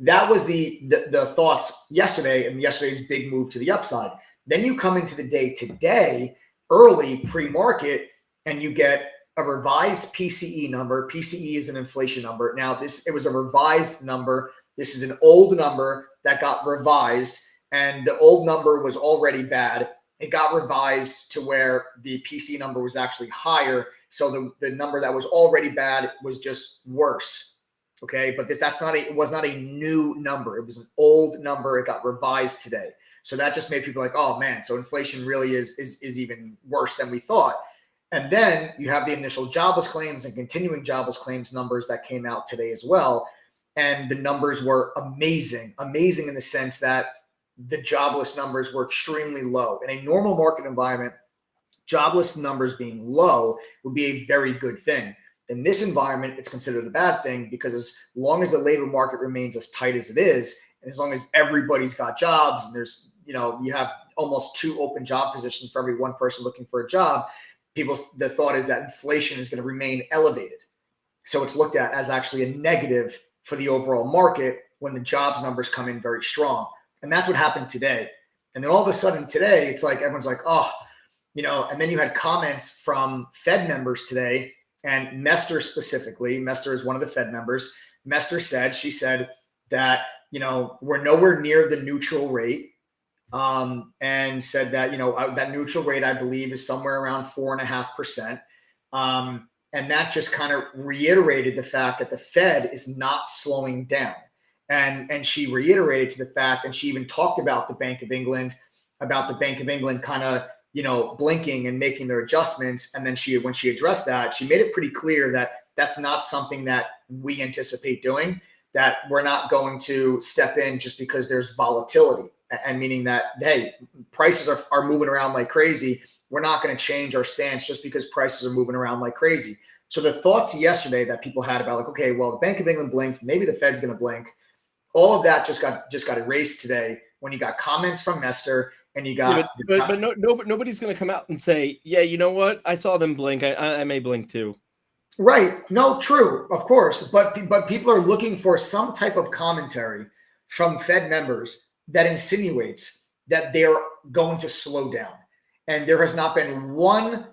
That was the thoughts yesterday, and yesterday's big move to the upside. Then you come into the day today, early pre-market, and you get a revised PCE number. PCE is an inflation number. Now, it was a revised number. This is an old number that got revised, and the old number was already bad. It got revised to where the PCE number was actually higher. So the number that was already bad was just worse. Okay, but it was not a new number. It was an old number. It got revised today. So that just made people like, oh man, so inflation really is even worse than we thought. And then you have the initial jobless claims and continuing jobless claims numbers that came out today as well. And the numbers were amazing in the sense that the jobless numbers were extremely low. In a normal market environment, jobless numbers being low would be a very good thing. In this environment, it's considered a bad thing because as long as the labor market remains as tight as it is, and as long as everybody's got jobs and there's, you have almost 2 open job positions for every 1 person looking for a job, the thought is that inflation is going to remain elevated. So it's looked at as actually a negative for the overall market when the jobs numbers come in very strong. And that's what happened today. And then all of a sudden today, it's like everyone's like, oh, and then you had comments from Fed members today, and Mester specifically. Mester is one of the Fed members. Mester said that, we're nowhere near the neutral rate. And said that, that neutral rate, I believe, is somewhere around 4.5%. And that just kind of reiterated the fact that the Fed is not slowing down. And she reiterated to the fact, and she even talked about the Bank of England kind of, blinking and making their adjustments. And then when she addressed that, she made it pretty clear that that's not something that we anticipate doing, that we're not going to step in just because there's volatility. And meaning that, hey, prices are moving around like crazy. We're not going to change our stance just because prices are moving around like crazy. So the thoughts yesterday that people had about like, okay, well, the Bank of England blinked, maybe the Fed's going to blink. All of that just got erased today when you got comments from Mester and you got. Yeah, but nobody's going to come out and say, yeah, you know what? I saw them blink. I may blink too. Right. No, true, of course. But people are looking for some type of commentary from Fed members that insinuates that they're going to slow down. And there has not been one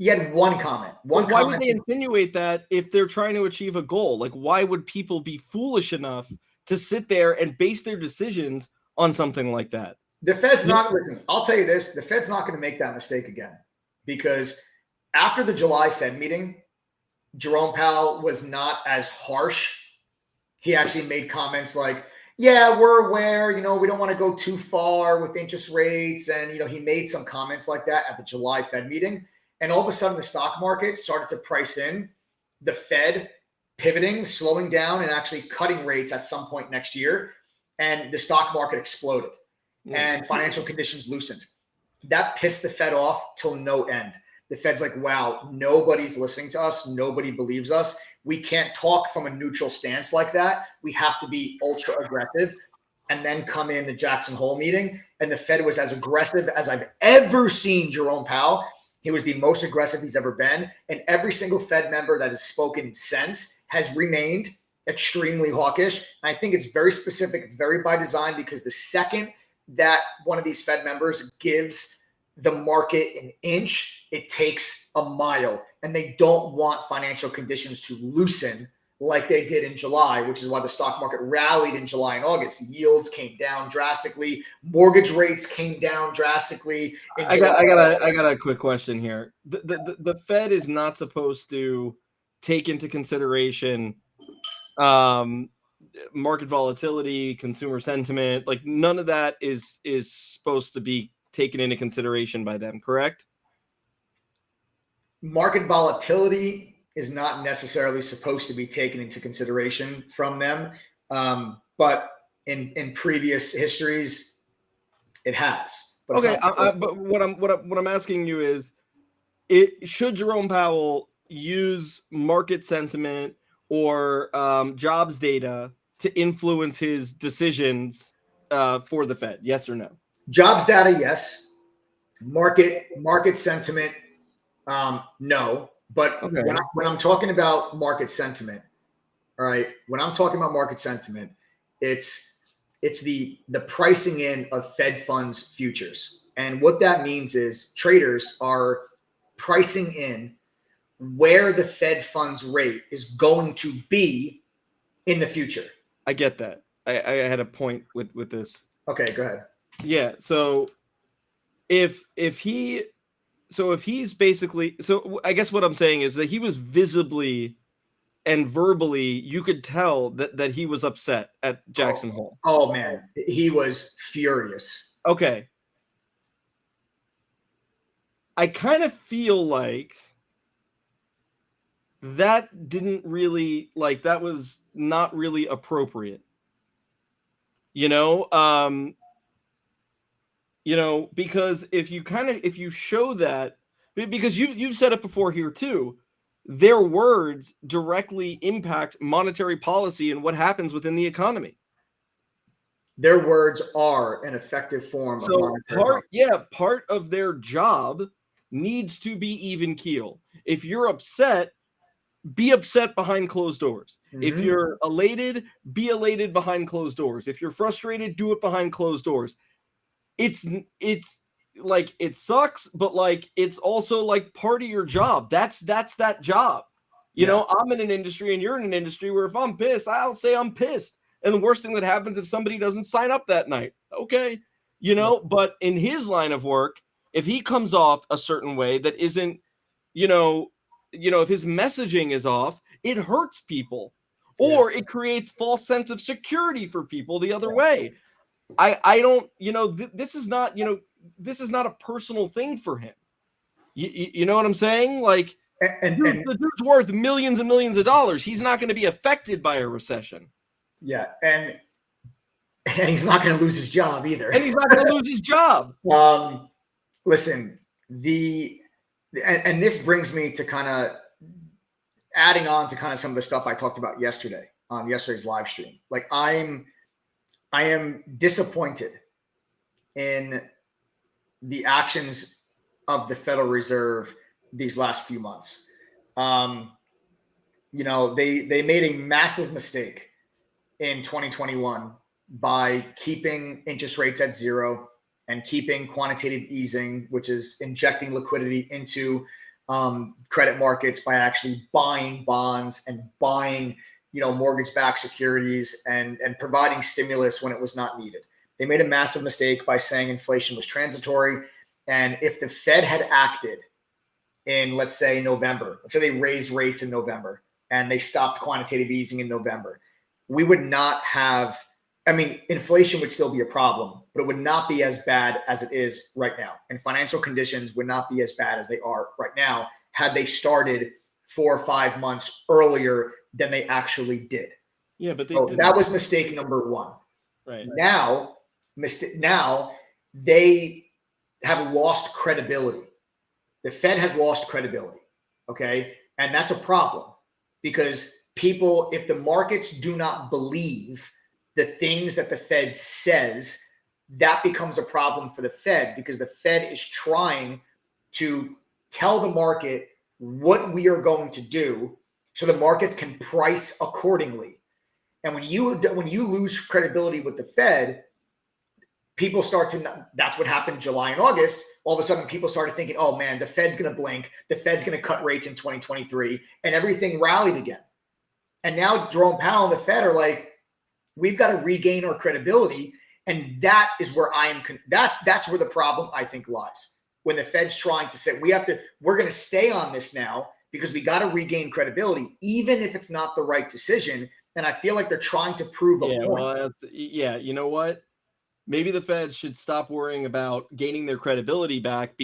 comment. Why would they insinuate that if they're trying to achieve a goal? Like, why would people be foolish enough to sit there and base their decisions on something like that? The Fed's not, listen, I'll tell you this, the Fed's not going to make that mistake again, because after the July Fed meeting, Jerome Powell was not as harsh. He actually made comments like, yeah, we're aware, we don't want to go too far with interest rates. And, he made some comments like that at the July Fed meeting. And all of a sudden the stock market started to price in the Fed pivoting, slowing down, and actually cutting rates at some point next year. And the stock market exploded and financial conditions loosened. That pissed the Fed off till no end. The Fed's like, wow, nobody's listening to us. Nobody believes us. We can't talk from a neutral stance like that. We have to be ultra aggressive. And then come in the Jackson Hole meeting. And the Fed was as aggressive as I've ever seen Jerome Powell. He was the most aggressive he's ever been. And every single Fed member that has spoken since has remained extremely hawkish. And I think it's very specific. It's very by design, because the second that one of these Fed members gives the market an inch, it takes a mile. And they don't want financial conditions to loosen like they did in July, which is why the stock market rallied in July and August. Yields came down drastically. Mortgage rates came down drastically. I got a quick question here. The Fed is not supposed to take into consideration market volatility, consumer sentiment. Like, none of that is supposed to be taken into consideration by them, correct? Market volatility is not necessarily supposed to be taken into consideration from them. But in previous histories, It has. But it's Okay, not but what I'm asking you is, should Jerome Powell use market sentiment or jobs data to influence his decisions for the Fed? Yes or no? jobs data, yes. Market sentiment, no. But Okay. when I'm talking about market sentiment, all right, when I'm talking about market sentiment, it's the pricing in of Fed funds futures. And what that means is traders are pricing in where the Fed funds rate is going to be in the future. I get that. I had a point with this. Okay, go ahead. Yeah. So if he's basically, so I guess what I'm saying is that he was visibly and verbally, you could tell that he was upset at Jackson Hole. Oh man, he was furious. Okay. I kind of feel like that didn't really, like, that was not really appropriate. Because if you show that, because you've said it before here too, their words directly impact monetary policy and what happens within the economy. Their words are an effective form of monetary policy. Part of their job needs to be even keel. If you're upset, be upset behind closed doors. If you're elated, be elated behind closed doors. If you're frustrated, do it behind closed doors. It's like, it sucks, but like, it's also like part of your job. That's that job. I'm in an industry and you're in an industry where if I'm pissed, I'll say I'm pissed. And the worst thing that happens if somebody doesn't sign up that night. Okay. But in his line of work, if he comes off a certain way that isn't, if his messaging is off, it hurts people, or it creates false sense of security for people the other way. I don't, this is not a personal thing for him. You know what I'm saying? Like, and the dude's worth millions and millions of dollars. He's not going to be affected by a recession. Yeah. And he's not going to lose his job either. And he's not going to lose his job. Listen, and this brings me to kind of adding on to kind of some of the stuff I talked about yesterday on yesterday's live stream. Like, I am disappointed in the actions of the Federal Reserve these last few months. They made a massive mistake in 2021 by keeping interest rates at zero and keeping quantitative easing, which is injecting liquidity into credit markets by actually buying bonds and buying mortgage-backed securities and providing stimulus when it was not needed. They made a massive mistake by saying inflation was transitory. And if the Fed had acted in, let's say, November, let's say they raised rates in November and they stopped quantitative easing in November, we would not have, inflation would still be a problem, but it would not be as bad as it is right now. And financial conditions would not be as bad as they are right now had they started 4 or 5 months earlier than they actually did. Yeah, but that was mistake number one. Right. Now they have lost credibility. The Fed has lost credibility. Okay. And that's a problem because people, if the markets do not believe the things that the Fed says, that becomes a problem for the Fed because the Fed is trying to tell the market what we are going to do so the markets can price accordingly. And when you lose credibility with the Fed, people start to, that's what happened in July and August. All of a sudden, people started thinking, oh man, the Fed's going to blink. The Fed's going to cut rates in 2023, and everything rallied again. And now Jerome Powell and the Fed are like, we've got to regain our credibility. And that is where that's where the problem, I think, lies. When the Fed's trying to say, we're going to stay on this now because we got to regain credibility, even if it's not the right decision. And I feel like they're trying to prove a point. Well, you know what? Maybe the Fed should stop worrying about gaining their credibility back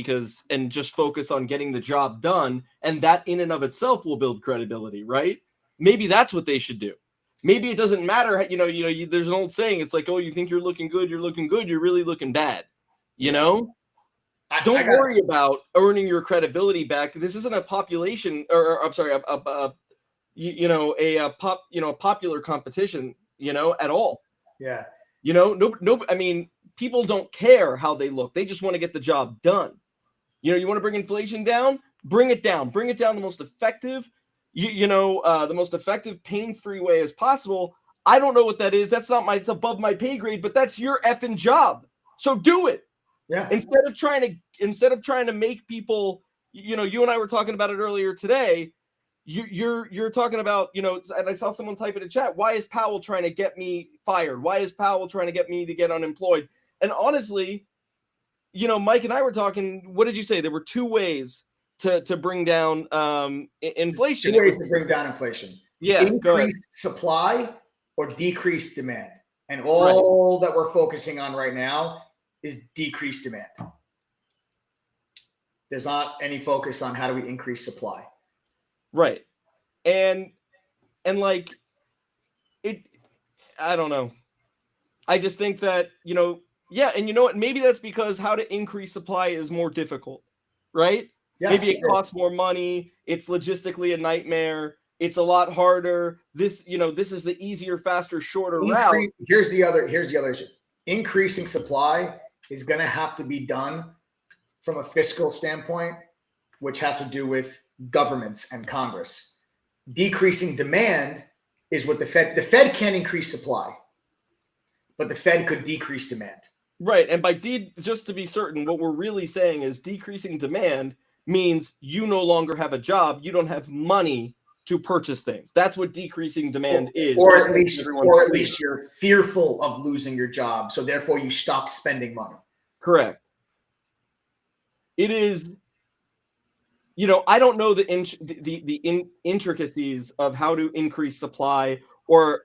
and just focus on getting the job done. And that in and of itself will build credibility, right? Maybe that's what they should do. Maybe it doesn't matter. There's an old saying. It's like, oh, you think you're looking good, you're really looking bad. You know, don't worry about earning your credibility back. This isn't a population, or I'm sorry, a popular competition, at all. Yeah. No, I mean, people don't care how they look. They just want to get the job done. You want to bring inflation down? Bring it down. Bring it down the most effective, the most effective, pain-free way as possible. I don't know what that is. That's not it's above my pay grade, but that's your effing job. So do it. Yeah. Instead of trying to make people, you and I were talking about it earlier today. You're talking about, and I saw someone type in the chat, why is Powell trying to get me fired? Why is Powell trying to get me to get unemployed? And honestly, Mike and I were talking, what did you say? There were two ways to bring down inflation. Two ways to bring down inflation. Yeah. Increase supply or decrease demand. And all that we're focusing on right now is decreased demand. There's not any focus on how do we increase supply. Right. And like it, I don't know. I just think that, yeah. And you know what? Maybe that's because how to increase supply is more difficult, right? Yes, maybe it costs more money. It's logistically a nightmare. It's a lot harder. This is the easier, faster, shorter route. Here's the other issue. Increasing supply is going to have to be done from a fiscal standpoint, which has to do with governments and Congress. Decreasing demand is what the Fed can't increase supply, but the Fed could decrease demand. Right. And just to be certain, what we're really saying is decreasing demand means you no longer have a job. You don't have money to purchase things. That's what decreasing demand is. Or at least you're fearful of losing your job. So therefore you stop spending money. Correct. It is, I don't know the intricacies of how to increase supply or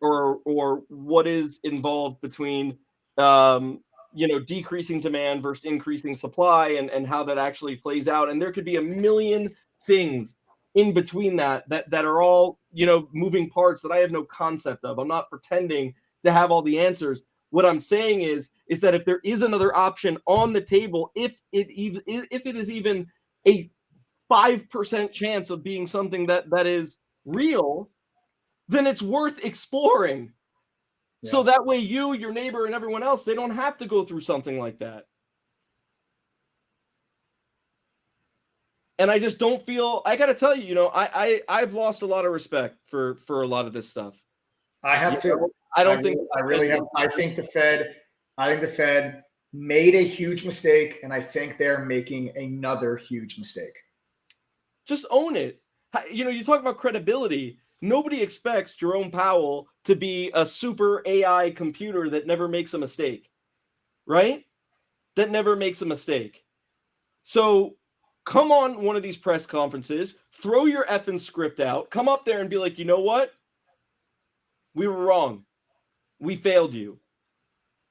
what is involved between, decreasing demand versus increasing supply and how that actually plays out. And there could be a million things in between that are all, moving parts that I have no concept of. I'm not pretending to have all the answers. What I'm saying is that if there is another option on the table, if it is even a 5% chance of being something that is real, then it's worth exploring. Yeah. So that way you, your neighbor, and everyone else, they don't have to go through something like that. And I just don't feel, I got to tell you, I've lost a lot of respect for a lot of this stuff. I have too. I really have. I think the Fed made a huge mistake, and I think they're making another huge mistake. Just own it. You talk about credibility. Nobody expects Jerome Powell to be a super AI computer that never makes a mistake, right? That never makes a mistake. So come on one of these press conferences, throw your effing script out, come up there and be like, you know what? We were wrong. We failed you.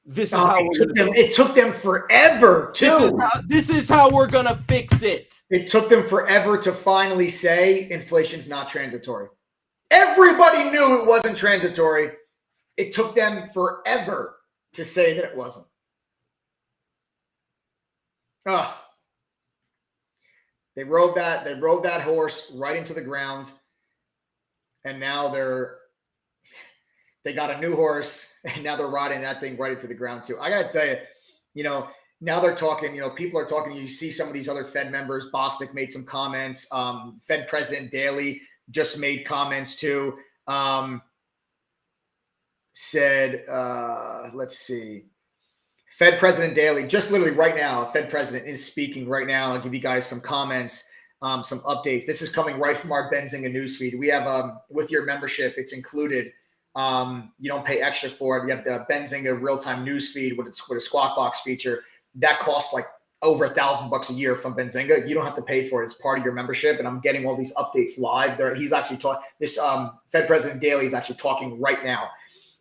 This is how it took them forever too. This is how we're going to fix it. It took them forever to finally say inflation's not transitory. Everybody knew it wasn't transitory. It took them forever to say that it wasn't. They rode that horse right into the ground, and now they got a new horse, and now they're riding that thing right into the ground too. I gotta tell you, now they're talking. People are talking. You see some of these other Fed members. Bostic made some comments. Fed President Daly just made comments too. Said, let's see. Fed President Daly, just literally right now, Fed President is speaking right now. I'll give you guys some comments, some updates. This is coming right from our Benzinga newsfeed. We have, with your membership, it's included. You don't pay extra for it. You have the Benzinga real-time newsfeed with a Squawk Box feature. That costs like over $1,000 a year from Benzinga. You don't have to pay for it. It's part of your membership. And I'm getting all these updates live there. He's actually this Fed President Daly is actually talking right now.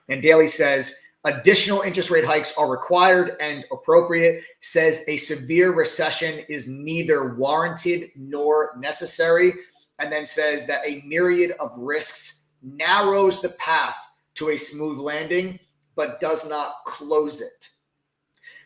And Daly says, additional interest rate hikes are required and appropriate, says a severe recession is neither warranted nor necessary, and then says that a myriad of risks narrows the path to a smooth landing, but does not close it.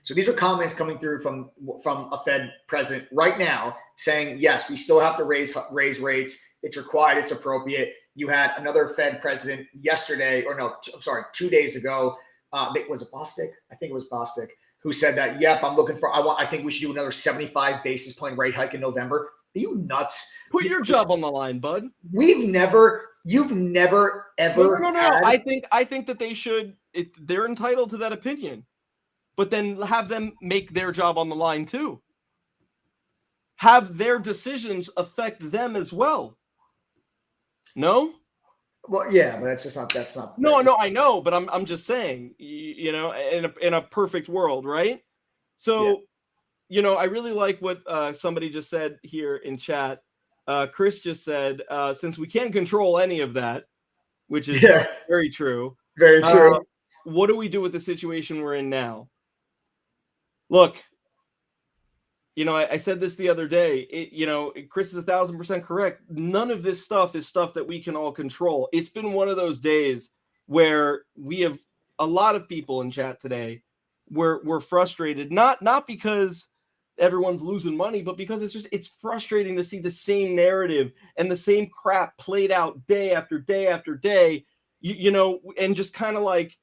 So these are comments coming through from a Fed president right now saying, yes, we still have to raise rates. It's required. It's appropriate. You had another Fed president yesterday, or no, I'm sorry, 2 days ago. Was it Bostic? I think it was Bostic, who said that, yep, I think we should do another 75 basis point rate hike in November. Are you nuts? Put your job on the line, bud. You've never ever. No. I think that they should. They're entitled to that opinion, but then have them make their job on the line too. Have their decisions affect them as well. No. Well, yeah, but that's not. No, I know, but I'm just saying, you know, in a perfect world, right? So, yeah. You know, I really like what somebody just said here in chat. Chris just said, since we can't control any of that, which is very true. Very true. What do we do with the situation we're in now? Look, you know, I said this the other day. Chris is 1,000% correct. None of this stuff is stuff that we can all control. It's been one of those days where we have a lot of people in chat today. We're frustrated, not because everyone's losing money, but because it's frustrating to see the same narrative and the same crap played out day after day after day. You know, and just kind of like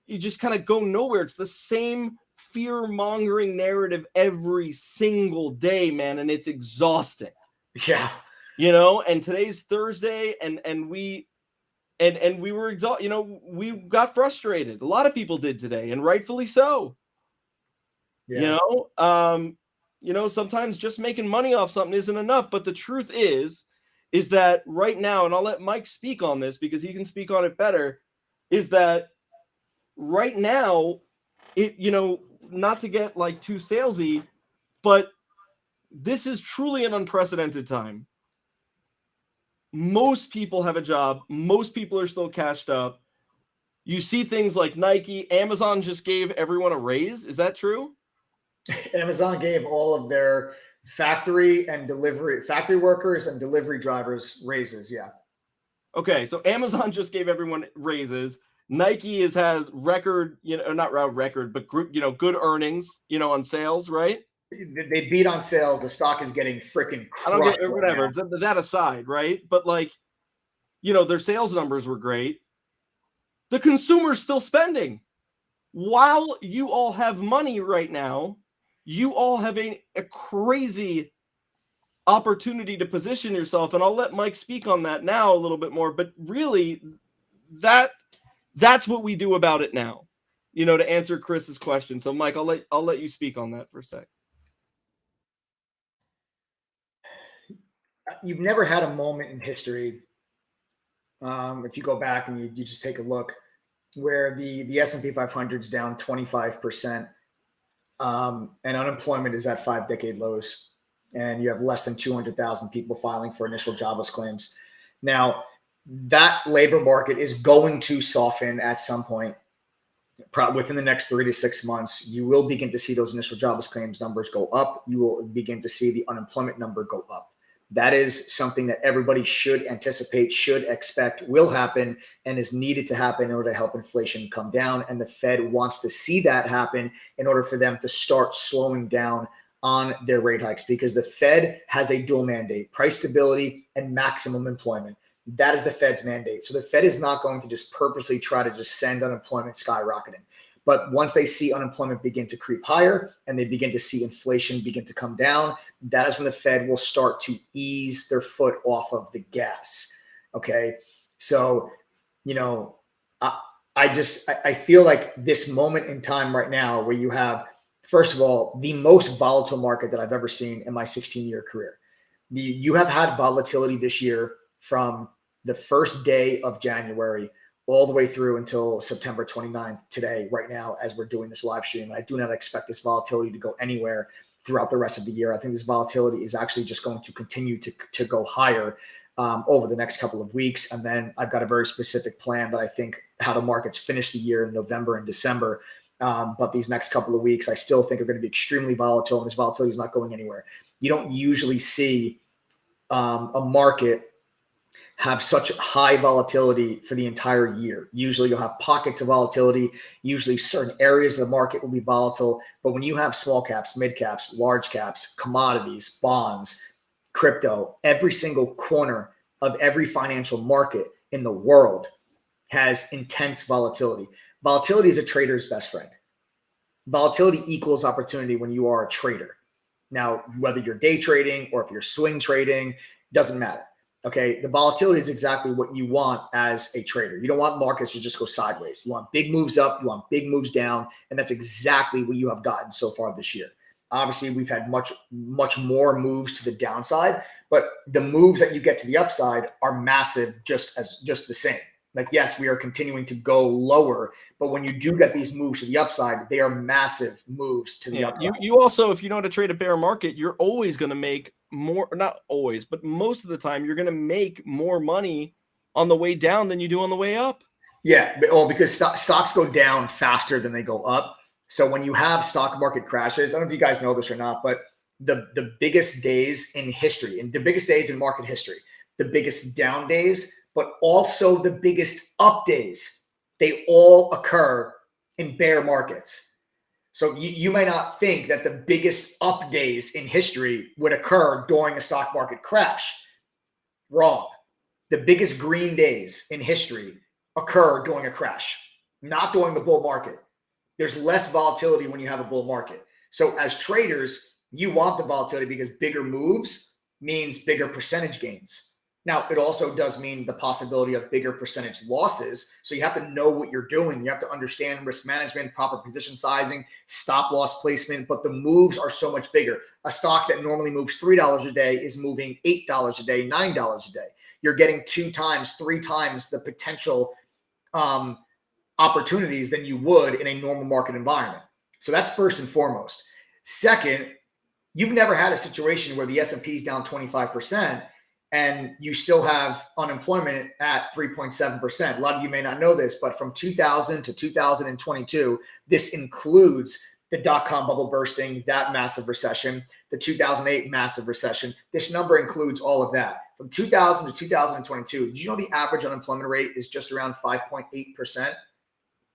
you just kind of go nowhere. It's the same fear-mongering narrative every single day, man, and it's exhausting. Yeah. You know, and today's Thursday, and we were exhausted. You know, we got frustrated. A lot of people did today, and rightfully so. Yeah. You know, sometimes just making money off something isn't enough, but the truth is that right now, and I'll let Mike speak on this because he can speak on it better, is that right now, not to get like too salesy, but this is truly an unprecedented time. Most people have a job. Most people are still cashed up. You see things like Nike, Amazon just gave everyone a raise. Is that true? Amazon gave all of their factory workers and delivery drivers raises. Yeah. Okay. So Amazon just gave everyone raises. Nike has record, not record, but good earnings, on sales, right? They beat on sales. The stock is getting freaking crushed. Whatever. That aside, right? But their sales numbers were great. The consumer's still spending. While you all have money right now, you all have a crazy opportunity to position yourself. And I'll let Mike speak on that now a little bit more. But really, that's what we do about it now, to answer Chris's question. So, Mike, I'll let you speak on that for a sec. You've never had a moment in history, if you go back and you just take a look, where the S&P 500 is down 25%, and unemployment is at 5-decade lows, and you have less than 200,000 people filing for initial jobless claims. Now, that labor market is going to soften at some point. Within the next 3 to 6 months, you will begin to see those initial jobless claims numbers go up. You will begin to see the unemployment number go up. That is something that everybody should anticipate, should expect, will happen, and is needed to happen in order to help inflation come down. And the Fed wants to see that happen in order for them to start slowing down on their rate hikes, because the Fed has a dual mandate: price stability and maximum employment. That is the Fed's mandate. So the Fed is not going to just purposely try to just send unemployment skyrocketing. But once they see unemployment begin to creep higher and they begin to see inflation begin to come down, that is when the Fed will start to ease their foot off of the gas. Okay. So, I feel like this moment in time right now where you have, first of all, the most volatile market that I've ever seen in my 16-year career. You have had volatility this year from the first day of January all the way through until September 29th today, right now, as we're doing this live stream. I do not expect this volatility to go anywhere throughout the rest of the year. I think this volatility is actually just going to continue to go higher over the next couple of weeks. And then I've got a very specific plan that I think how the markets finish the year in November and December. But these next couple of weeks, I still think are going to be extremely volatile, and this volatility is not going anywhere. You don't usually see a market have such high volatility for the entire year. Usually you'll have pockets of volatility. Usually certain areas of the market will be volatile. But when you have small caps, mid caps, large caps, commodities, bonds, crypto, every single corner of every financial market in the world has intense volatility. Volatility is a trader's best friend. Volatility equals opportunity when you are a trader. Now, whether you're day trading or if you're swing trading, doesn't matter. Okay, the volatility is exactly what you want as a trader. You don't want markets to just go sideways. You want big moves up, you want big moves down, and that's exactly what you have gotten so far this year. Obviously, we've had much more moves to the downside, but the moves that you get to the upside are massive just the same. Like, yes, we are continuing to go lower, but when you do get these moves to the upside, they are massive moves to the upside. You also, if you know how to trade a bear market, you're always going to make more, not always, but most of the time, you're going to make more money on the way down than you do on the way up. Yeah, well, because stocks go down faster than they go up. So when you have stock market crashes, I don't know if you guys know this or not, but the biggest days in history and the biggest days in market history, the biggest down days, but also the biggest up days, they all occur in bear markets. So you may not think that the biggest up days in history would occur during a stock market crash. Wrong. The biggest green days in history occur during a crash, not during the bull market. There's less volatility when you have a bull market. So as traders, you want the volatility because bigger moves means bigger percentage gains. Now, it also does mean the possibility of bigger percentage losses. So you have to know what you're doing. You have to understand risk management, proper position sizing, stop loss placement, but the moves are so much bigger. A stock that normally moves $3 a day is moving $8 a day, $9 a day. You're getting 2 times, 3 times the potential opportunities than you would in a normal market environment. So that's first and foremost. Second, you've never had a situation where the S&P is down 25% and you still have unemployment at 3.7%. A lot of you may not know this, but from 2000 to 2022, this includes the dot-com bubble bursting, that massive recession, the 2008 massive recession. This number includes all of that. From 2000 to 2022, did you know the average unemployment rate is just around 5.8%?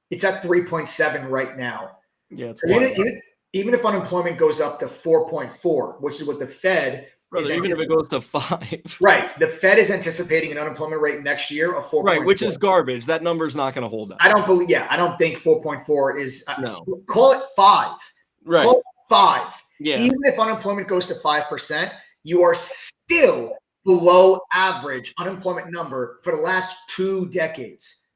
It's at 3.7 right now. Yeah, it's even if unemployment goes up to 4.4, which is what the Fed even if it goes to 5. Right. The Fed is anticipating an unemployment rate next year of 4.4. Right, which is garbage. That number's not going to hold up. I don't think 4.4 is, no. Call it 5. Right. Call it 5. Yeah. Even if unemployment goes to 5%, you are still below average unemployment number for the last 2 decades.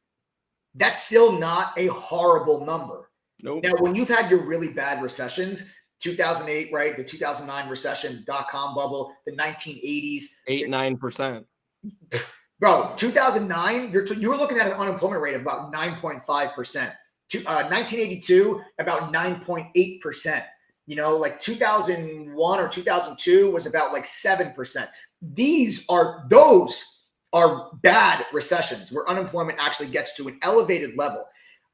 That's still not a horrible number. Nope. Now, when you've had your really bad recessions, 2008, right? The 2009 recession, the dot-com bubble, the 1980s. 8-9%. Bro, 2009, you were looking at an unemployment rate of about 9.5%. 1982, about 9.8%. You know, like 2001 or 2002 was about like 7%. Those are bad recessions where unemployment actually gets to an elevated level.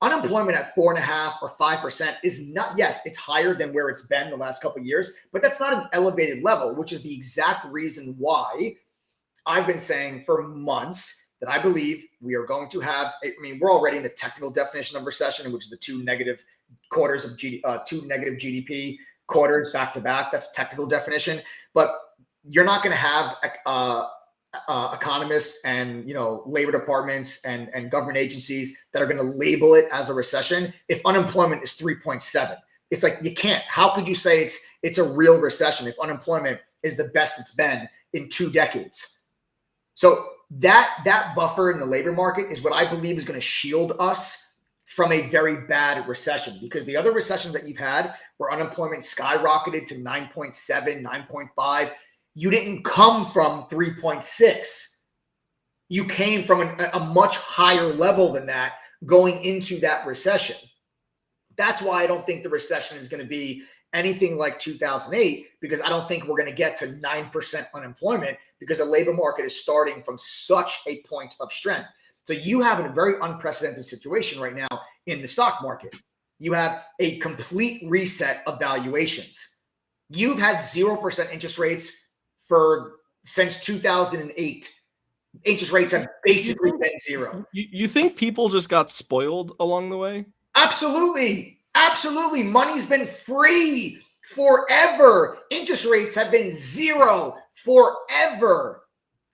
Unemployment at 4.5% or 5% is not, yes, it's higher than where it's been the last couple of years, but that's not an elevated level, which is the exact reason why I've been saying for months that I believe we are going to have, we're already in the technical definition of recession, which is the 2 negative quarters of 2 negative GDP quarters back to back. That's technical definition, but you're not going to have economists and labor departments and government agencies that are going to label it as a recession if unemployment is 3.7. It's like you can't. How could you say it's a real recession if unemployment is the best it's been in 2 decades? So that buffer in the labor market is what I believe is going to shield us from a very bad recession, because the other recessions that you've had where unemployment skyrocketed to 9.7, 9.5, you didn't come from 3.6. You came from a much higher level than that going into that recession. That's why I don't think the recession is going to be anything like 2008, because I don't think we're going to get to 9% unemployment because the labor market is starting from such a point of strength. So you have a very unprecedented situation right now in the stock market. You have a complete reset of valuations. You've had 0% interest rates since 2008. Interest rates have basically been zero. You think people just got spoiled along the way? Absolutely. Absolutely. Money's been free forever. Interest rates have been zero forever.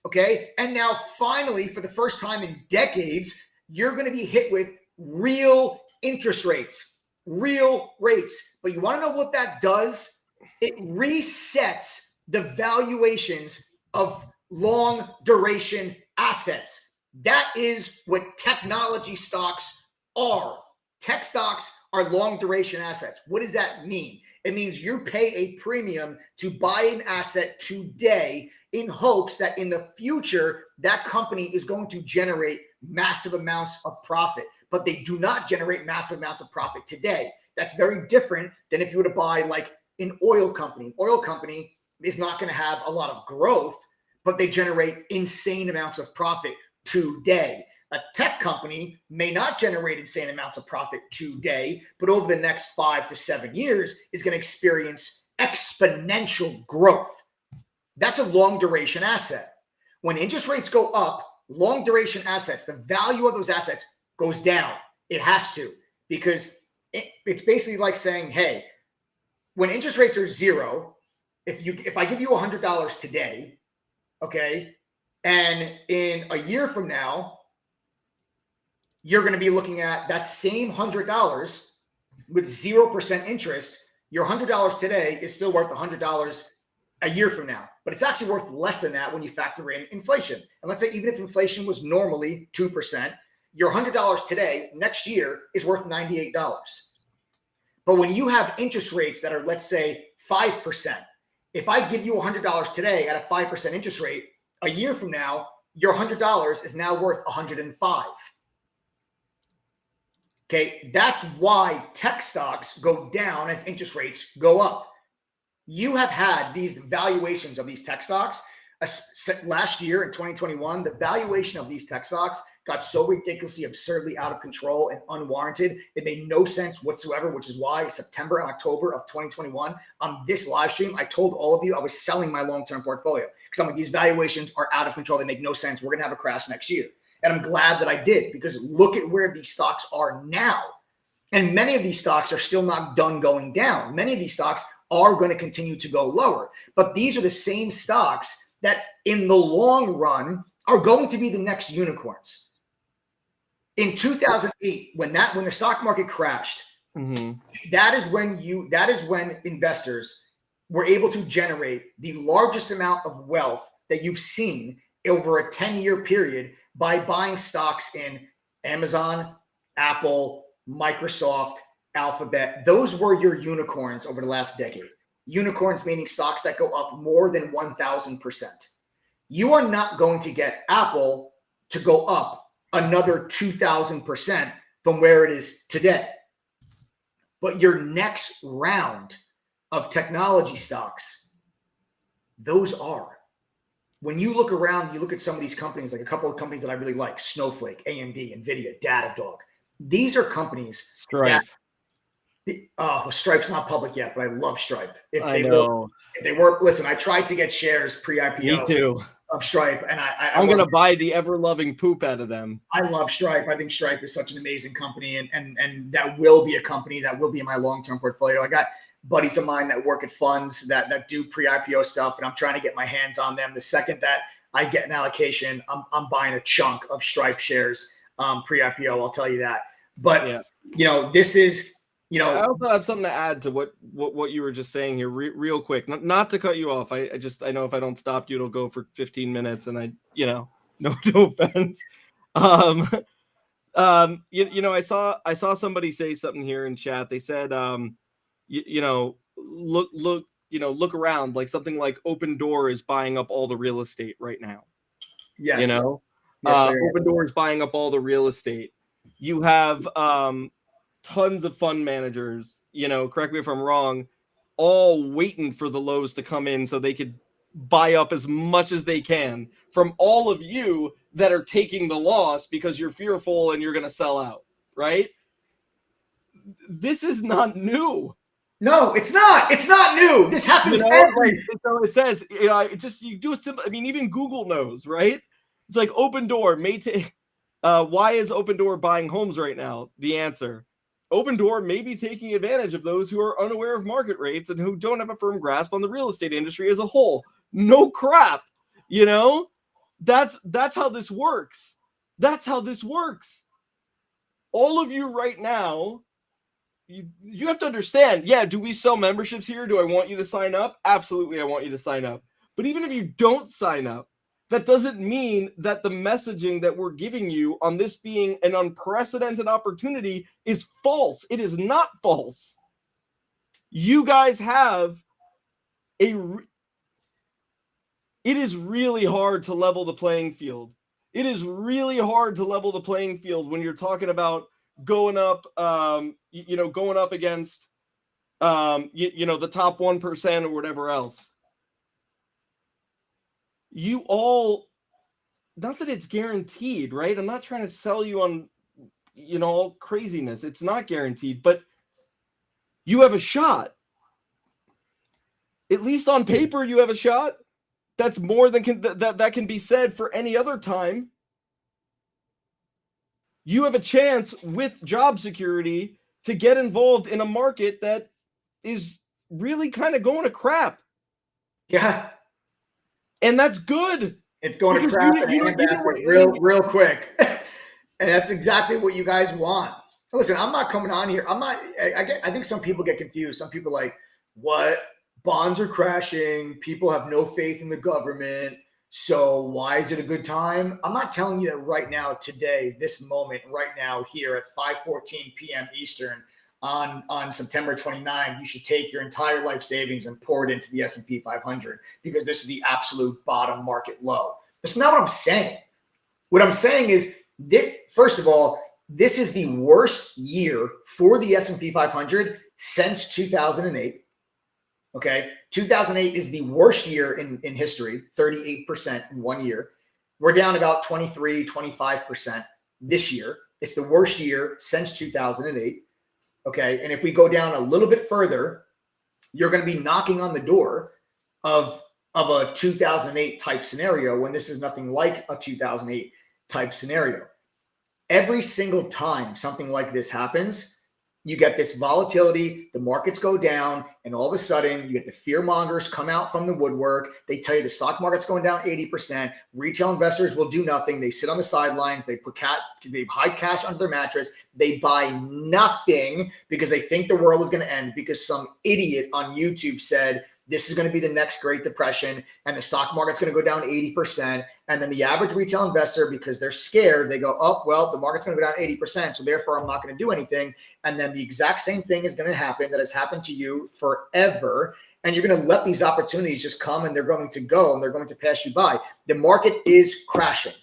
Okay. And now, finally, for the first time in decades, you're going to be hit with real interest rates, real rates. But you want to know what that does? It resets the valuations of long duration assets. That is what technology stocks are. Tech stocks are long duration assets. What does that mean? It means you pay a premium to buy an asset today in hopes that in the future, that company is going to generate massive amounts of profit, but they do not generate massive amounts of profit today. That's very different than if you were to buy like an oil company. An oil company is not going to have a lot of growth, but they generate insane amounts of profit today. A tech company may not generate insane amounts of profit today, but over the next 5 to 7 years is going to experience exponential growth. That's a long duration asset. When interest rates go up, long duration assets, the value of those assets goes down. It has to, because it's basically like saying, hey, when interest rates are zero, if I give you $100 today, okay, and in a year from now, you're going to be looking at that same $100 with 0% interest. Your $100 today is still worth $100 a year from now, but it's actually worth less than that when you factor in inflation. And let's say even if inflation was normally 2%, your $100 today, next year, is worth $98. But when you have interest rates that are, let's say, 5%, if I give you $100 today at a 5% interest rate, a year from now, your $100 is now worth $105. Okay, that's why tech stocks go down as interest rates go up. You have had these valuations of these tech stocks. Last year in 2021, the valuation of these tech stocks got so ridiculously, absurdly out of control and unwarranted. It made no sense whatsoever, which is why September and October of 2021, on this live stream, I told all of you I was selling my long-term portfolio because I'm like, these valuations are out of control. They make no sense. We're going to have a crash next year. And I'm glad that I did, because look at where these stocks are now. And many of these stocks are still not done going down. Many of these stocks are going to continue to go lower. But these are the same stocks that in the long run are going to be the next unicorns. In 2008, when the stock market crashed, that is when investors were able to generate the largest amount of wealth that you've seen over a 10-year period by buying stocks in Amazon, Apple, Microsoft, Alphabet. Those were your unicorns over the last decade. Unicorns meaning stocks that go up more than 1,000%. You are not going to get Apple to go up another 2,000% from where it is today. But your next round of technology stocks, those are. When you look around, you look at some of these companies, like a couple of companies that I really like, Snowflake, AMD, NVIDIA, Datadog. These are companies. Stripe. Stripe's not public yet, but I love Stripe. If they were, listen, I tried to get shares pre-IPO. Me too. Of Stripe, and I'm going to buy the ever-loving poop out of them. I love Stripe. I think Stripe is such an amazing company, and that will be a company that will be in my long-term portfolio. I got buddies of mine that work at funds that do pre-IPO stuff, and I'm trying to get my hands on them. The second that I get an allocation, I'm buying a chunk of Stripe shares pre-IPO. I'll tell you that. But this is. I also have something to add to what you were just saying here, real quick. Not to cut you off. I know if I don't stop you, it'll go for 15 minutes, and no offense. I saw somebody say something here in chat. They said, look around, like something like Open Door is buying up all the real estate right now. Yes. Yes, Open Door is buying up all the real estate. You have tons of fund managers, correct me if I'm wrong, all waiting for the lows to come in so they could buy up as much as they can from all of you that are taking the loss because you're fearful and you're going to sell out, right? This is not new. No, it's not. It's not new. This happens every. So it says, you do a simple. I mean, even Google knows, right? It's like Open Door may take. Why is Open Door buying homes right now? The answer: Open Door may be taking advantage of those who are unaware of market rates and who don't have a firm grasp on the real estate industry as a whole. No crap, you know. That's how this works. That's how this works. All of you right now, you have to understand. Yeah, do we sell memberships here? Do I want you to sign up? Absolutely, I want you to sign up. But even if you don't sign up, that doesn't mean that the messaging that we're giving you on this being an unprecedented opportunity is false. It is not false. You guys have it is really hard to level the playing field. It is really hard to level the playing field when you're talking about going up, going up against, the top 1% or whatever else. You all, not that it's guaranteed, right? I'm not trying to sell you on, all craziness. It's not guaranteed, but you have a shot. At least on paper, you have a shot. That's more than that can be said for any other time. You have a chance with job security to get involved in a market that is really kind of going to crap. Yeah. And that's good. It's going to crap real quick. And that's exactly what you guys want. Listen, I'm not coming on here. I think some people get confused. Some people are like, what? Bonds are crashing. People have no faith in the government. So why is it a good time? I'm not telling you that right now, today, this moment, right now, here at 5:14 p.m. Eastern on September 29th, you should take your entire life savings and pour it into the S&P 500 because this is the absolute bottom market low. That's not what I'm saying. What I'm saying is this, first of all, this is the worst year for the S&P 500 since 2008. Okay, 2008 is the worst year in history, 38% in 1 year. We're down about 23, 25% this year. It's the worst year since 2008. Okay, and if we go down a little bit further, you're going to be knocking on the door of a 2008 type scenario when this is nothing like a 2008 type scenario. Every single time something like this happens, you get this volatility, the markets go down, and all of a sudden you get the fear mongers come out from the woodwork. They tell you the stock market's going down 80%. Retail investors will do nothing. They sit on the sidelines. They hide cash under their mattress. They buy nothing because they think the world is going to end because some idiot on YouTube said this is going to be the next Great Depression and the stock market's going to go down 80%. And then the average retail investor, because they're scared, they go, oh, well, the market's going to go down 80%. So therefore, I'm not going to do anything. And then the exact same thing is going to happen that has happened to you forever. And you're going to let these opportunities just come and they're going to go and they're going to pass you by. The market is crashing.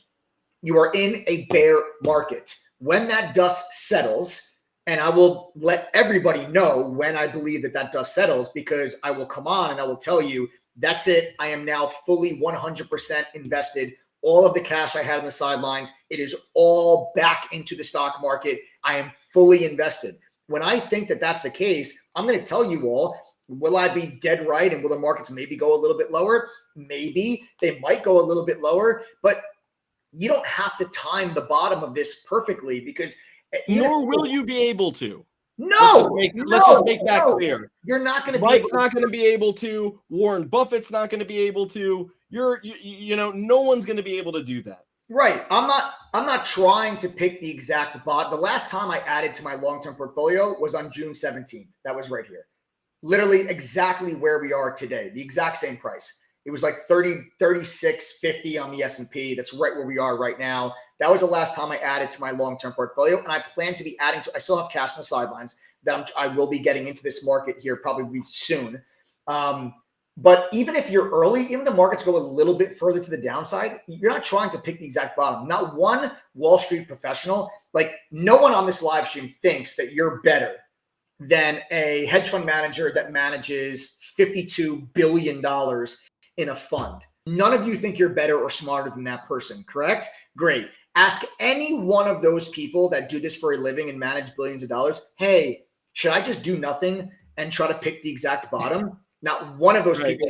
You are in a bear market. When that dust settles, and I will let everybody know when I believe that dust settles, because I will come on and I will tell you, that's it. I am now fully 100% invested. All of the cash I had on the sidelines, it is all back into the stock market. I am fully invested. When I think that that's the case, I'm going to tell you all, will I be dead right? And will the markets maybe go a little bit lower? Maybe they might go a little bit lower, but you don't have to time the bottom of this perfectly because nor will you be able to. No, let's just make that clear. You're not going to be. Mike's not going to be able to. Warren Buffett's not going to be able to. No one's going to be able to do that. Right. I'm not trying to pick the exact bot. The last time I added to my long-term portfolio was on June 17th. That was right here. Literally exactly where we are today. The exact same price. It was like 36.50 on the S&P. That's right where we are right now. That was the last time I added to my long-term portfolio. And I plan to be adding to, I still have cash on the sidelines that I will be getting into this market here probably soon. But even if you're early, even the markets go a little bit further to the downside, you're not trying to pick the exact bottom. Not one Wall Street professional, like no one on this live stream thinks that you're better than a hedge fund manager that manages $52 billion in a fund. None of you think you're better or smarter than that person, correct? Great. Ask any one of those people that do this for a living and manage billions of dollars, hey, should I just do nothing and try to pick the exact bottom? Not one of those Right. people.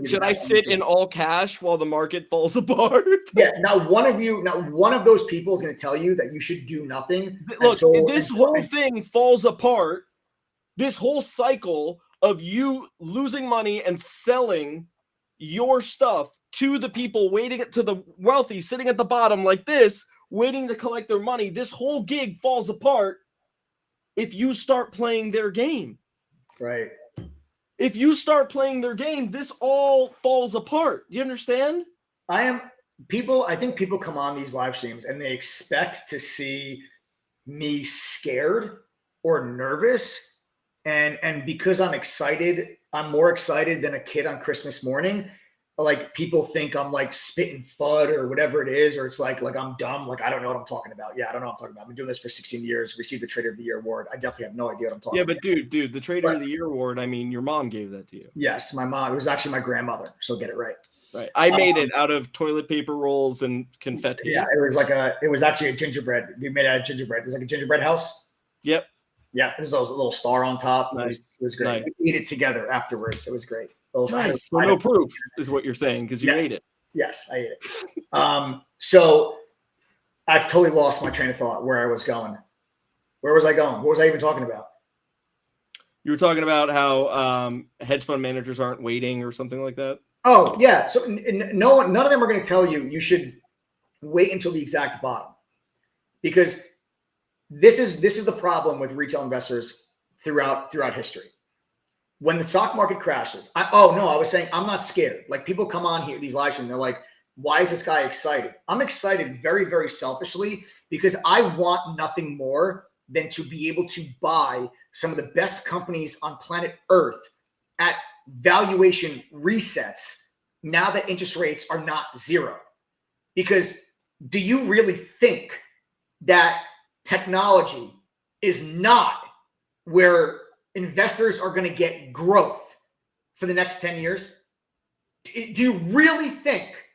Should I sit in all cash while the market falls apart? Yeah, not one of those people is going to tell you that you should do nothing. Look, this whole thing falls apart. This whole cycle of you losing money and selling your stuff to the people to the wealthy sitting at the bottom like this, waiting to collect their money. This whole gig falls apart if you start playing their game. Right. If you start playing their game, this all falls apart. Do you understand? I think people come on these live streams and they expect to see me scared or nervous. And because I'm excited, I'm more excited than a kid on Christmas morning. Like people think I'm like spitting FUD or whatever it is, or it's like I'm dumb. Like I don't know what I'm talking about. Yeah, I don't know what I'm talking about. I've been doing this for 16 years, received the Trader of the Year award. I definitely have no idea what I'm talking about. Yeah, but dude, the Trader of the Year award, I mean, your mom gave that to you. Yes, my mom. It was actually my grandmother, so get it right. Right. I made it out of toilet paper rolls and confetti. Yeah, it was actually a gingerbread. We made it out of gingerbread. It was like a gingerbread house. Yep. Yeah, there's a little star on top. Nice. It was great. Nice. We ate it together afterwards. It was great. Nice. So no proof is what you're saying because you ate it. Yes, I ate it. So I've totally lost my train of thought where I was going. Where was I going? What was I even talking about? You were talking about how hedge fund managers aren't waiting or something like that. Oh yeah. So none of them are going to tell you should wait until the exact bottom, because this is the problem with retail investors throughout history. When the stock market crashes, I was saying I'm not scared. Like people come on here, these live streams, they're like, why is this guy excited? I'm excited very, very selfishly because I want nothing more than to be able to buy some of the best companies on planet Earth at valuation resets now that interest rates are not zero. Because do you really think that technology is not where investors are going to get growth for the next 10 years? Do you really think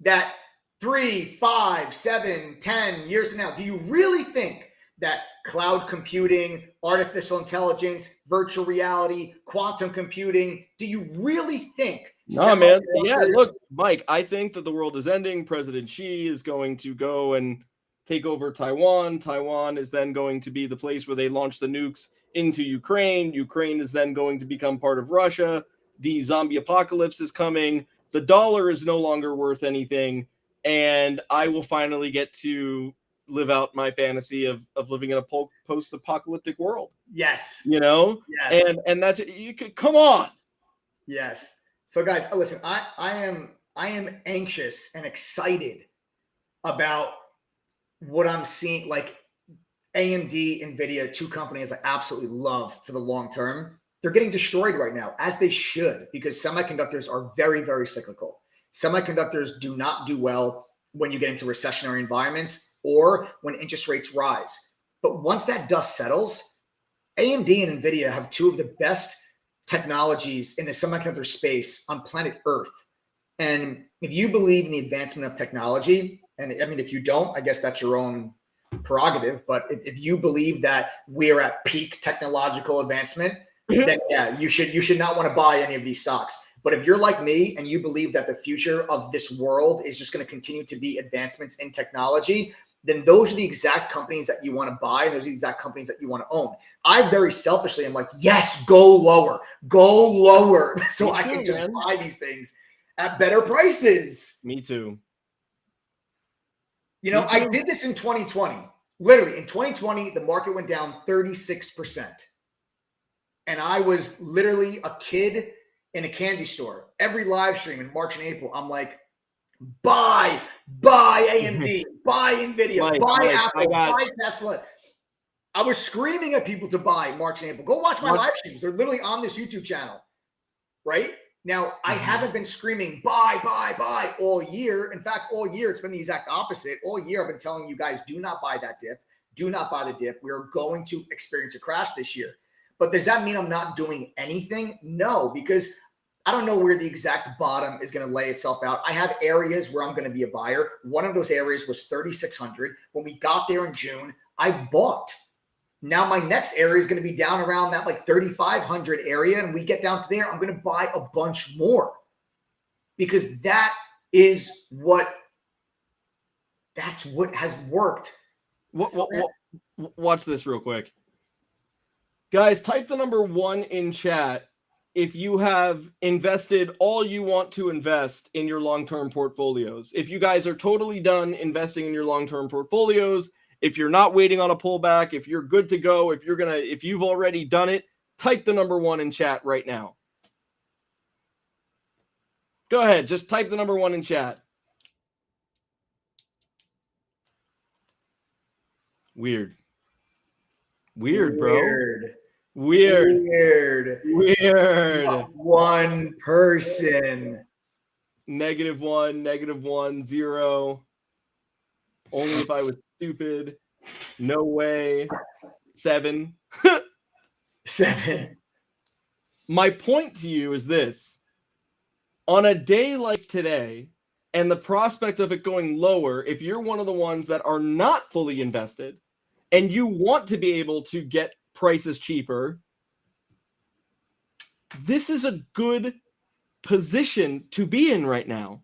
that 3, 5, 7, 10 years from now, do you really think that cloud computing, artificial intelligence, virtual reality, quantum computing, do you really think? No, man. Yeah, look, Mike, I think that the world is ending. President Xi is going to go and take over Taiwan. Taiwan is then going to be the place where they launch the nukes into Ukraine. Ukraine is then going to become part of Russia. The zombie apocalypse is coming. The dollar is no longer worth anything. And I will finally get to live out my fantasy of living in a post-apocalyptic world. Yes. You know? Yes. And that's you could come on. Yes. So guys, listen, I am anxious and excited about what I'm seeing. Like AMD, Nvidia, two companies I absolutely love for the long term. They're getting destroyed right now, as they should, because semiconductors are very, very cyclical. Semiconductors do not do well when you get into recessionary environments or when interest rates rise. But once that dust settles, AMD and Nvidia have two of the best technologies in the semiconductor space on planet Earth. And if you believe in the advancement of technology, and I mean, if you don't, I guess that's your own prerogative. But if you believe that we are at peak technological advancement, then yeah, you should not want to buy any of these stocks. But if you're like me and you believe that the future of this world is just going to continue to be advancements in technology, then those are the exact companies that you want to buy. And those are the exact companies that you want to own. I very selfishly am like, yes, go lower, so I can just buy these things at better prices. Me too. You know, I did this in 2020. Literally in 2020, the market went down 36%. And I was literally a kid in a candy store. Every live stream in March and April, I'm like, buy AMD, buy Nvidia, buy Apple, buy Tesla. I was screaming at people to buy March and April. Go watch my live streams. They're literally on this YouTube channel, right? Now, I haven't been screaming buy all year. In fact, all year, it's been the exact opposite. All year, I've been telling you guys, do not buy that dip. Do not buy the dip. We are going to experience a crash this year. But does that mean I'm not doing anything? No, because I don't know where the exact bottom is going to lay itself out. I have areas where I'm going to be a buyer. One of those areas was 3,600. When we got there in June, I bought. Now my next area is going to be down around that like 3,500 area. And we get down to there, I'm going to buy a bunch more because that's what has worked. Watch this real quick. Guys, type the number 1 in chat if you have invested all you want to invest in your long-term portfolios. If you guys are totally done investing in your long-term portfolios, if you're not waiting on a pullback, if you're good to go, if you've already done it, type the number 1 in chat right now. Go ahead, just type the number 1 in chat. Weird, bro. Weird. One person. -1, -1, 0. Only if I was stupid. No way. 7. 7. My point to you is this. On a day like today, and the prospect of it going lower, if you're one of the ones that are not fully invested, and you want to be able to get prices cheaper, this is a good position to be in right now.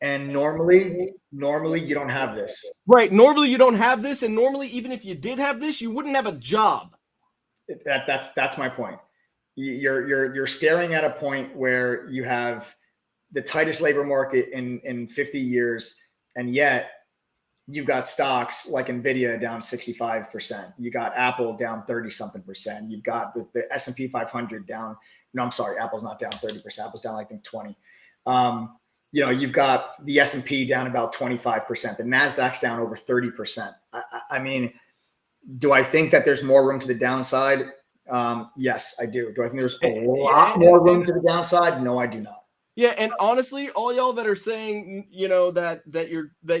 And normally you don't have this. Right. Normally you don't have this. And normally, even if you did have this, you wouldn't have a job. That's my point. You're staring at a point where you have the tightest labor market in 50 years. And yet you've got stocks like Nvidia down 65%. You got Apple down 30-something%. You've got the S&P 500 down. No, I'm sorry. Apple's not down 30%. Apple's down, I think, 20. You've got the S&P down about 25%. The NASDAQ's down over 30%. I mean, do I think that there's more room to the downside? Yes, I do. Do I think there's a lot more room to the downside? No, I do not. Yeah, and honestly, all y'all that are saying, that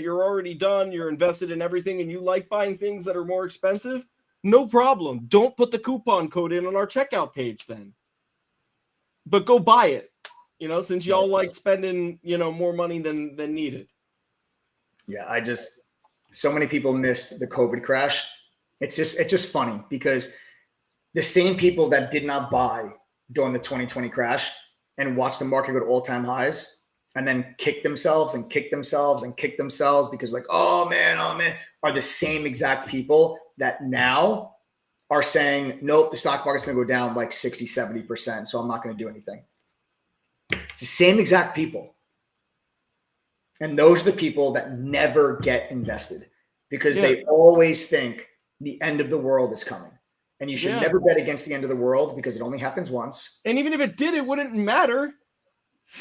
you're already done, you're invested in everything, and you like buying things that are more expensive, no problem. Don't put the coupon code in on our checkout page then. But go buy it, since y'all like spending, more money than needed. Yeah, so many people missed the COVID crash. It's just funny because the same people that did not buy during the 2020 crash and watch the market go to all-time highs and then kick themselves because like, oh man, are the same exact people that now are saying, nope, the stock market's going to go down like 60, 70%. So I'm not going to do anything. It's the same exact people. And those are the people that never get invested because they always think the end of the world is coming. And you should never bet against the end of the world because it only happens once. And even if it did, it wouldn't matter.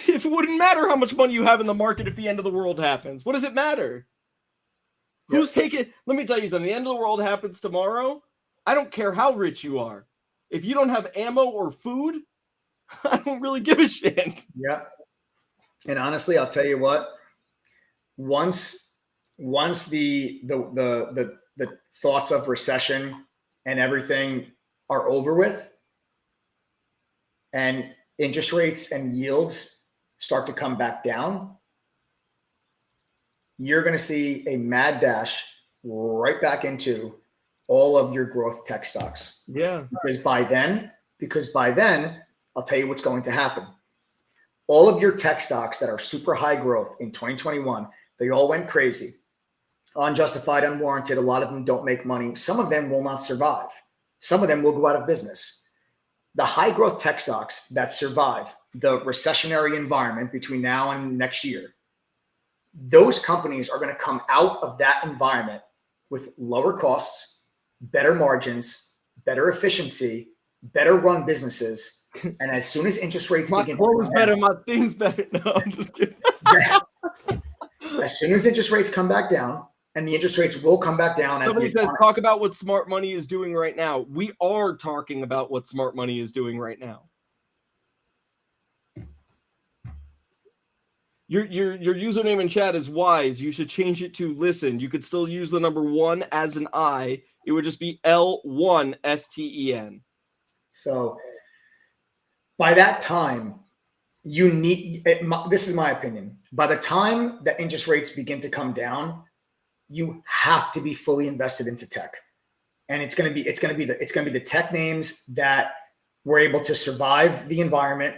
If it wouldn't matter how much money you have in the market if the end of the world happens. What does it matter? Yep. Who's taking? Let me tell you something. The end of the world happens tomorrow. I don't care how rich you are. If you don't have ammo or food, I don't really give a shit. Yeah. And honestly, I'll tell you what. Once the thoughts of recession and everything are over with, and interest rates and yields start to come back down, you're going to see a mad dash right back into all of your growth tech stocks. Yeah. Because by then, I'll tell you what's going to happen. All of your tech stocks that are super high growth in 2021, they all went crazy. Unjustified, unwarranted. A lot of them don't make money. Some of them will not survive. Some of them will go out of business. The high growth tech stocks that survive the recessionary environment between now and next year, those companies are going to come out of that environment with lower costs, better margins, better efficiency, better run businesses. And as soon as interest rates begin to come better, my thing's better. No, I'm just kidding. As soon as interest rates come back down, and the interest rates will come back down. Somebody says, talk about what smart money is doing right now. We are talking about what smart money is doing right now. Your username in chat is wise. You should change it to listen. You could still use the number 1 as an I. It would just be L1STEN. So by that time, you need, this is my opinion, by the time that interest rates begin to come down, you have to be fully invested into tech. And it's going to be the tech names that were able to survive the environment.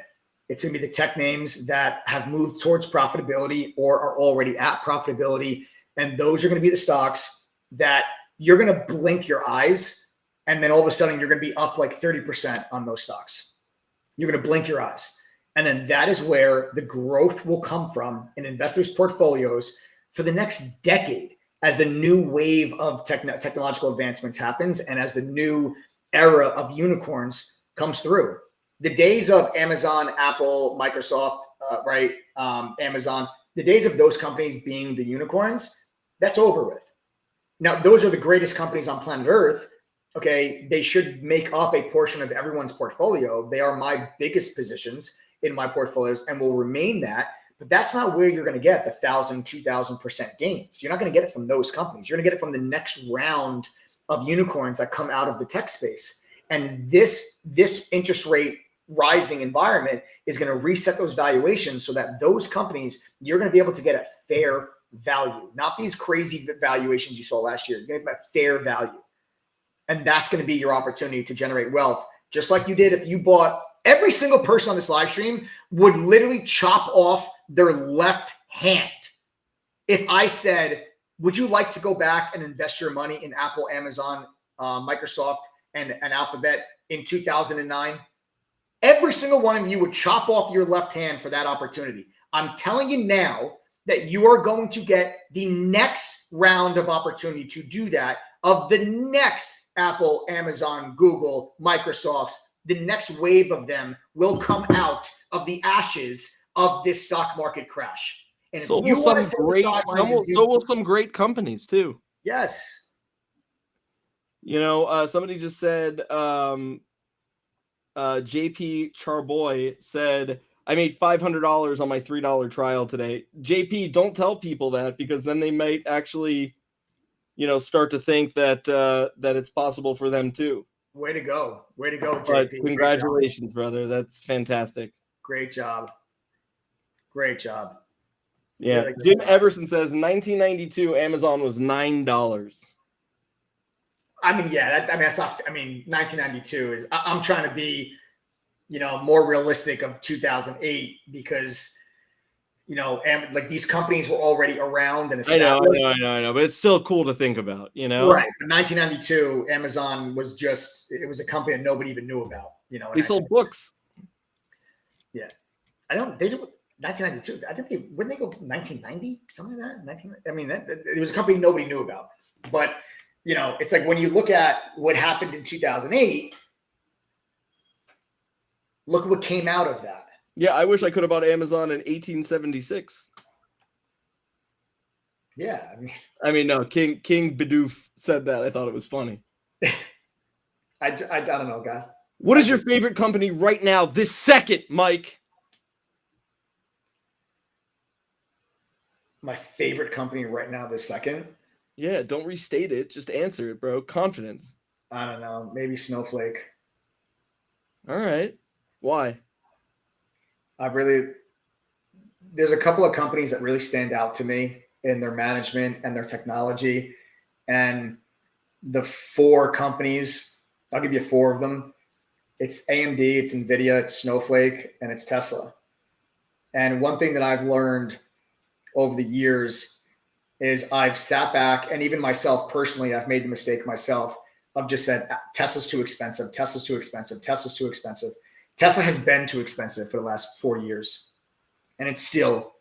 It's going to be the tech names that have moved towards profitability or are already at profitability. And those are going to be the stocks that you're going to blink your eyes, and then all of a sudden you're going to be up like 30% on those stocks. You're going to blink your eyes. And then that is where the growth will come from in investors' portfolios for the next decade as the new wave of technological advancements happens and as the new era of unicorns comes through. The days of Amazon, Apple, Microsoft, Amazon, the days of those companies being the unicorns, that's over with. Now, those are the greatest companies on planet Earth. Okay, they should make up a portion of everyone's portfolio. They are my biggest positions in my portfolios and will remain that. But that's not where you're going to get the 1,000, 2,000% gains. You're not going to get it from those companies. You're going to get it from the next round of unicorns that come out of the tech space. And this interest rate rising environment is going to reset those valuations so that those companies, you're going to be able to get a fair value, not these crazy valuations you saw last year. You're going to get a fair value. And that's going to be your opportunity to generate wealth, just like you did if you bought. Every single person on this live stream would literally chop off their left hand. If I said, would you like to go back and invest your money in Apple, Amazon, Microsoft, and Alphabet in 2009? Every single one of you would chop off your left hand for that opportunity. I'm telling you now that you are going to get the next round of opportunity to do that, of the next Apple, Amazon, Google, Microsoft's. The next wave of them will come out of the ashes of this stock market crash. And so will some great companies too. Yes. Somebody just said, JP Charboy said, I made $500 on my $3 trial today. JP, don't tell people that, because then they might actually, start to think that it's possible for them too. Way to go, JP. But congratulations, brother. That's fantastic. Great job. Yeah. Really Jim Everson says 1992 Amazon was $9. That's not. 1992 is. I'm trying to be, more realistic of 2008 because, these companies were already around and established. I know, but it's still cool to think about, Right. But 1992, Amazon was it was a company that nobody even knew about, They sold books. Yeah. They did 1992. I think wouldn't they go 1990? Something like that? It was a company nobody knew about. But, it's like when you look at what happened in 2008, look what came out of that. Yeah, I wish I could have bought Amazon in 1876. Yeah, no, King Bidoof said that. I thought it was funny. I don't know, guys. What is your favorite company right now, this second, Mike? My favorite company right now, this second? Yeah, don't restate it. Just answer it, bro. Confidence. I don't know. Maybe Snowflake. All right. Why? There's a couple of companies that really stand out to me in their management and their technology. And the 4 companies, I'll give you 4 of them. It's AMD, it's NVIDIA, it's Snowflake, and it's Tesla. And one thing that I've learned over the years is I've sat back, and even myself personally, I've made the mistake myself of just said, Tesla's too expensive. Tesla's too expensive. Tesla's too expensive. Tesla has been too expensive for the last 4 years, and it's still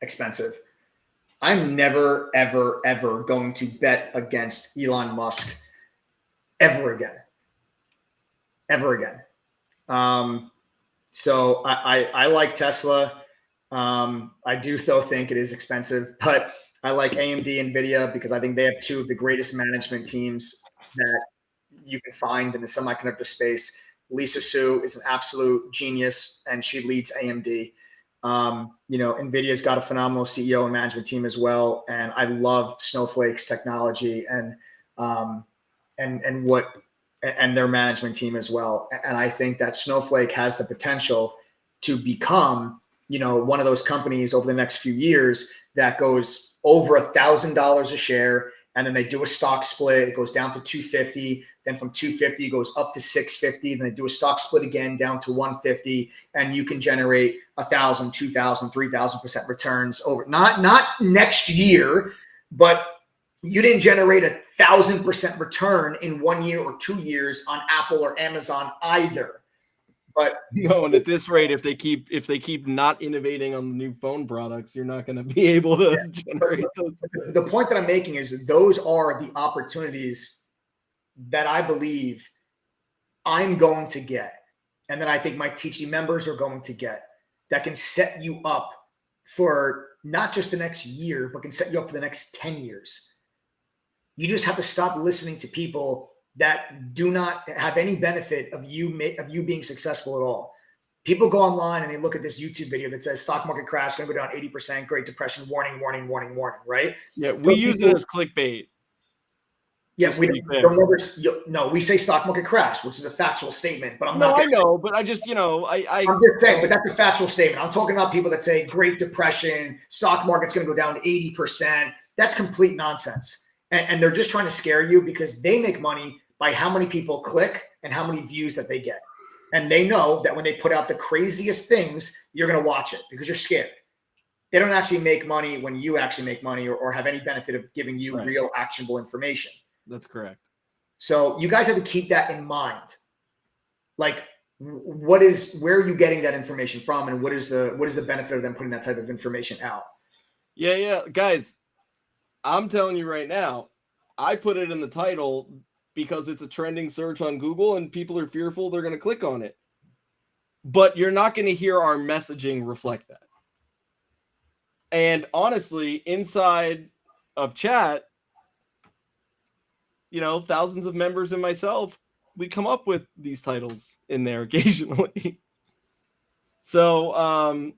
expensive. I'm never, ever, ever going to bet against Elon Musk ever again. Ever again. So I like Tesla. I do, though, think it is expensive, but I like AMD, NVIDIA, because I think they have 2 of the greatest management teams that you can find in the semiconductor space. Lisa Su is an absolute genius, and she leads AMD. NVIDIA's got a phenomenal CEO and management team as well, and I love Snowflake's technology and their management team as well. And I think that Snowflake has the potential to become, one of those companies over the next few years that goes over $1,000 a share. And then they do a stock split. It goes down to 250. Then from 250, it goes up to 650. Then they do a stock split again down to 150. And you can generate 1,000, 2,000, 3,000% returns over not next year, but you didn't generate 1,000% return in 1 year or 2 years on Apple or Amazon either. But no, and at this rate, if they keep not innovating on the new phone products, you're not going to be able to generate those. The point that I'm making is those are the opportunities that I believe I'm going to get, and that I think my TG members are going to get, that can set you up for not just the next year, but can set you up for the next 10 years. You just have to stop listening to people that do not have any benefit of you being successful at all. People go online and they look at this YouTube video that says stock market crash, going to go down 80%, Great Depression, warning, warning, warning, warning, right? Yeah, we use it as clickbait. Yeah, we say stock market crash, which is a factual statement, but I'm I know, but I just, I'm just saying, but that's a factual statement. I'm talking about people that say Great Depression, stock market's going to go down 80%. That's complete nonsense. And they're just trying to scare you because they make money by how many people click and how many views that they get. And they know that when they put out the craziest things, you're going to watch it because you're scared. They don't actually make money when you actually make money or have any benefit of giving you real actionable information. That's correct. So you guys have to keep that in mind. Like, where are you getting that information from, and what is the benefit of them putting that type of information out? Yeah, guys, I'm telling you right now, I put it in the title because it's a trending search on Google and people are fearful they're going to click on it. But you're not going to hear our messaging reflect that. And honestly, inside of chat, thousands of members and myself, we come up with these titles in there occasionally. So,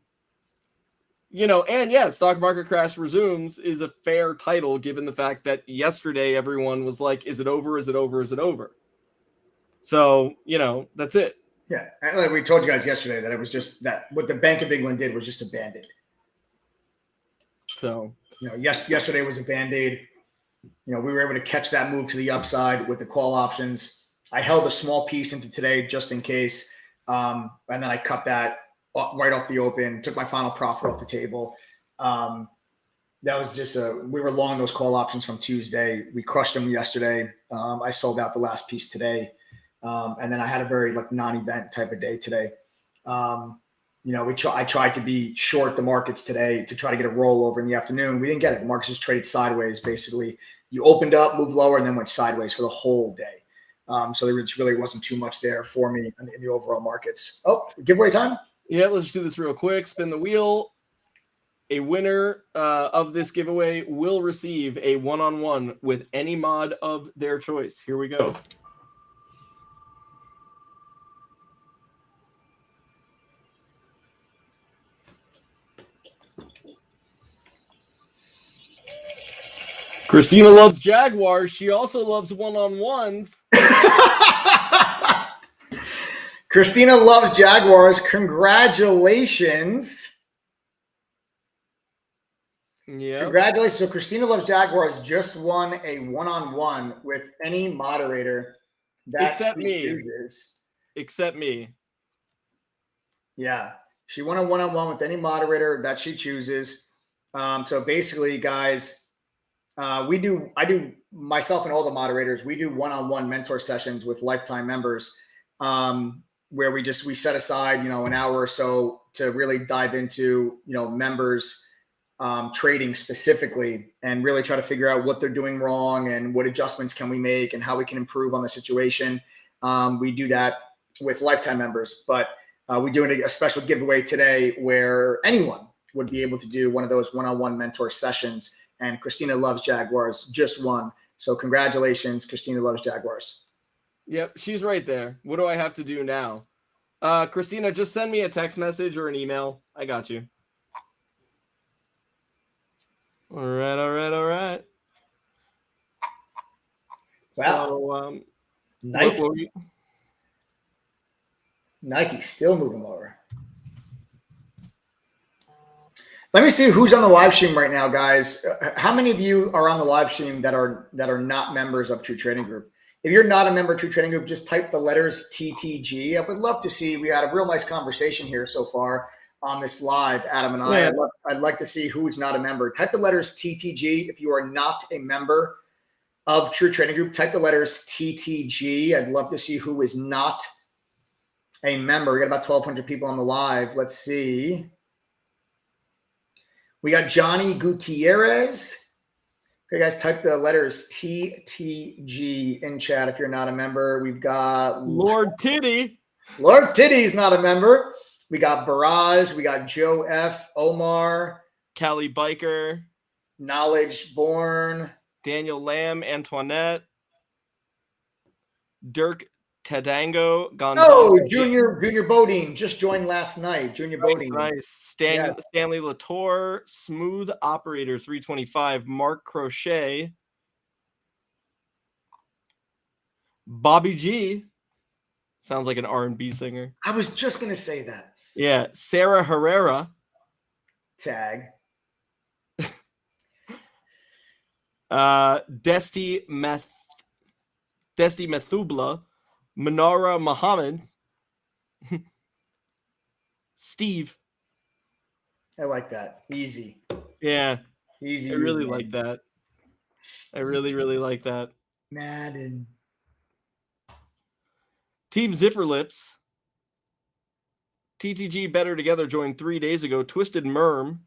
and yeah, stock market crash resumes is a fair title given the fact that yesterday everyone was like, is it over? Is it over? Is it over? So, that's it. Yeah. Like we told you guys yesterday that it was just that what the Bank of England did was just a Band-Aid. So, yesterday was a Band-Aid. We were able to catch that move to the upside with the call options. I held a small piece into today just in case. And then I cut that right off the open, took my final profit off the table. That was just we were long those call options from Tuesday. We crushed them yesterday. I sold out the last piece today. And then I had a very non-event type of day today. I tried to be short the markets today to try to get a rollover in the afternoon. We didn't get it. The markets just traded sideways. Basically, you opened up, moved lower, and then went sideways for the whole day. So there really wasn't too much there for me in the overall markets. Oh, giveaway time? Yeah, let's do this real quick. Spin the wheel. A winner of this giveaway will receive a one-on-one with any mod of their choice. Here we go. Christina loves Jaguars. She also loves one-on-ones. Christina loves Jaguars. Congratulations. Yeah. Congratulations. So Christina loves Jaguars just won a one-on-one with any moderator except me. Except me. Yeah. She won a one-on-one with any moderator that she chooses. So basically, guys, I do myself and all the moderators, we do one-on-one mentor sessions with lifetime members, where we set aside, an hour or so to really dive into, members, trading specifically and really try to figure out what they're doing wrong and what adjustments can we make and how we can improve on the situation. We do that with lifetime members, but we're doing a special giveaway today where anyone would be able to do one of those one-on-one mentor sessions. And Christina loves Jaguars just won. So congratulations, Christina loves Jaguars. Yep, she's right there. What do I have to do now? Christina, just send me a text message or an email. I got you. All right. Wow. So, Nike's still moving lower. Let me see who's on the live stream right now, guys. How many of you are on the live stream that are not members of True Trading Group? If you're not a member of True Trading Group, just type the letters TTG. I would love to see. We had a real nice conversation here so far on this live, Adam and I. Yeah. I'd like to see who's not a member. Type the letters TTG if you are not a member of True Trading Group. Type the letters TTG. I'd love to see who is not a member. We got about 1,200 people on the live. Let's see. We got Johnny Gutierrez. Okay, guys, type the letters TTG in chat if you're not a member. We've got Lord Titty. Lord Titty's not a member. We got Barrage. We got Joe F. Omar. Cali Biker. Knowledge Born. Daniel Lamb. Antoinette. Dirk Tadango. Oh, Junior Bodine just joined last night. Junior Bodine. Nice. Stanley Latour. Smooth Operator 325. Mark Crochet. Bobby G. Sounds like an R&B singer. I was just going to say that. Yeah. Sarah Herrera. Tag. Desti Methubla. Manara Muhammad. Steve. I like that. Easy. Yeah. Easy. I really like that. I really, really like that. Madden. Team Zipper Lips. TTG Better Together joined 3 days ago. Twisted Merm.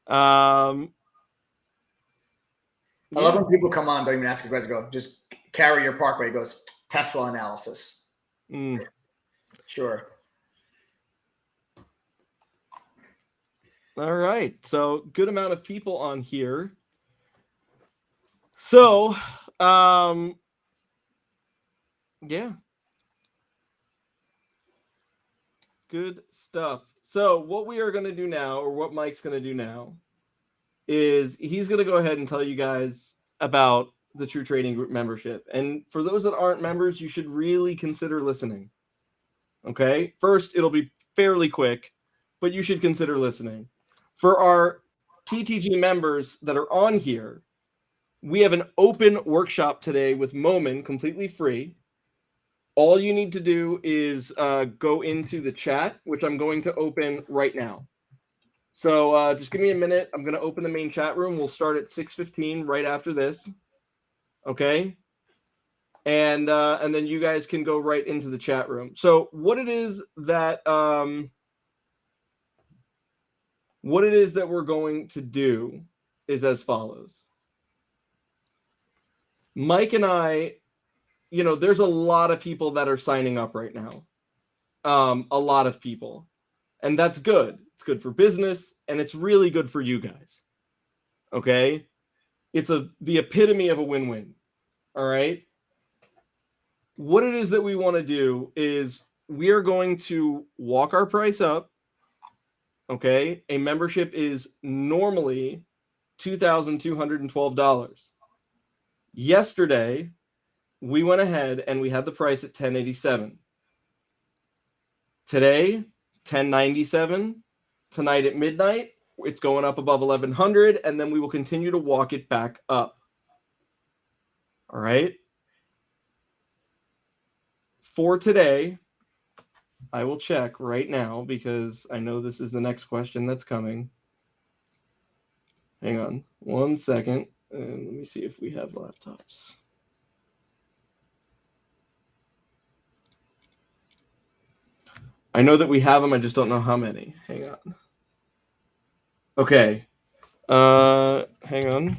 I love when people come on, don't even ask a question. Go, just carry your Parkway. He goes, Tesla analysis. Sure. All right. So good amount of people on here. So, yeah. Good stuff. So what we are going to do now, or what Mike's going to do now, is he's going to go ahead and tell you guys about the True Trading Group membership. And for those that aren't members, you should really consider listening. Okay? First, it'll be fairly quick, but you should consider listening. For our TTG members that are on here, we have an open workshop today with Momin, completely free. All you need to do is go into the chat, which I'm going to open right now. So just give me a minute. I'm going to open the main chat room. We'll start at 6:15 right after this. Okay? And then you guys can go right into the chat room. So what it is that we're going to do is as follows. Mike and I, there's a lot of people that are signing up right now. A lot of people. And that's good. It's good for business, and it's really good for you guys. Okay? It's the epitome of a win-win. All right? What it is that we want to do is we are going to walk our price up. Okay? A membership is normally $2,212. Yesterday, we went ahead and we had the price at $10.87. Today, $10.97. Tonight at midnight, it's going up above $1,100, and then we will continue to walk it back up. All right? For today, I will check right now because I know this is the next question that's coming. Hang on 1 second, and let me see if we have laptops. I know that we have them. I just don't know how many. Hang on. Okay. Hang on.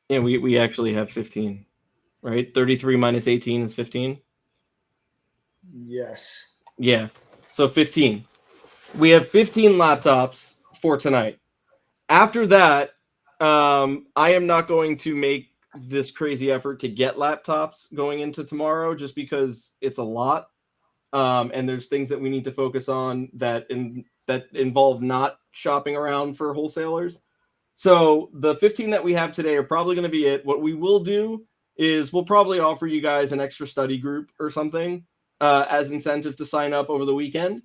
Yeah, we actually have 15, right? 33 minus 18 is 15. Yes. Yeah. So 15. We have 15 laptops for tonight. After that, I am not going to make this crazy effort to get laptops going into tomorrow just because it's a lot. And there's things that we need to focus on that involve not shopping around for wholesalers. So the 15 that we have today are probably going to be it. What we will do is we'll probably offer you guys an extra study group or something as incentive to sign up over the weekend.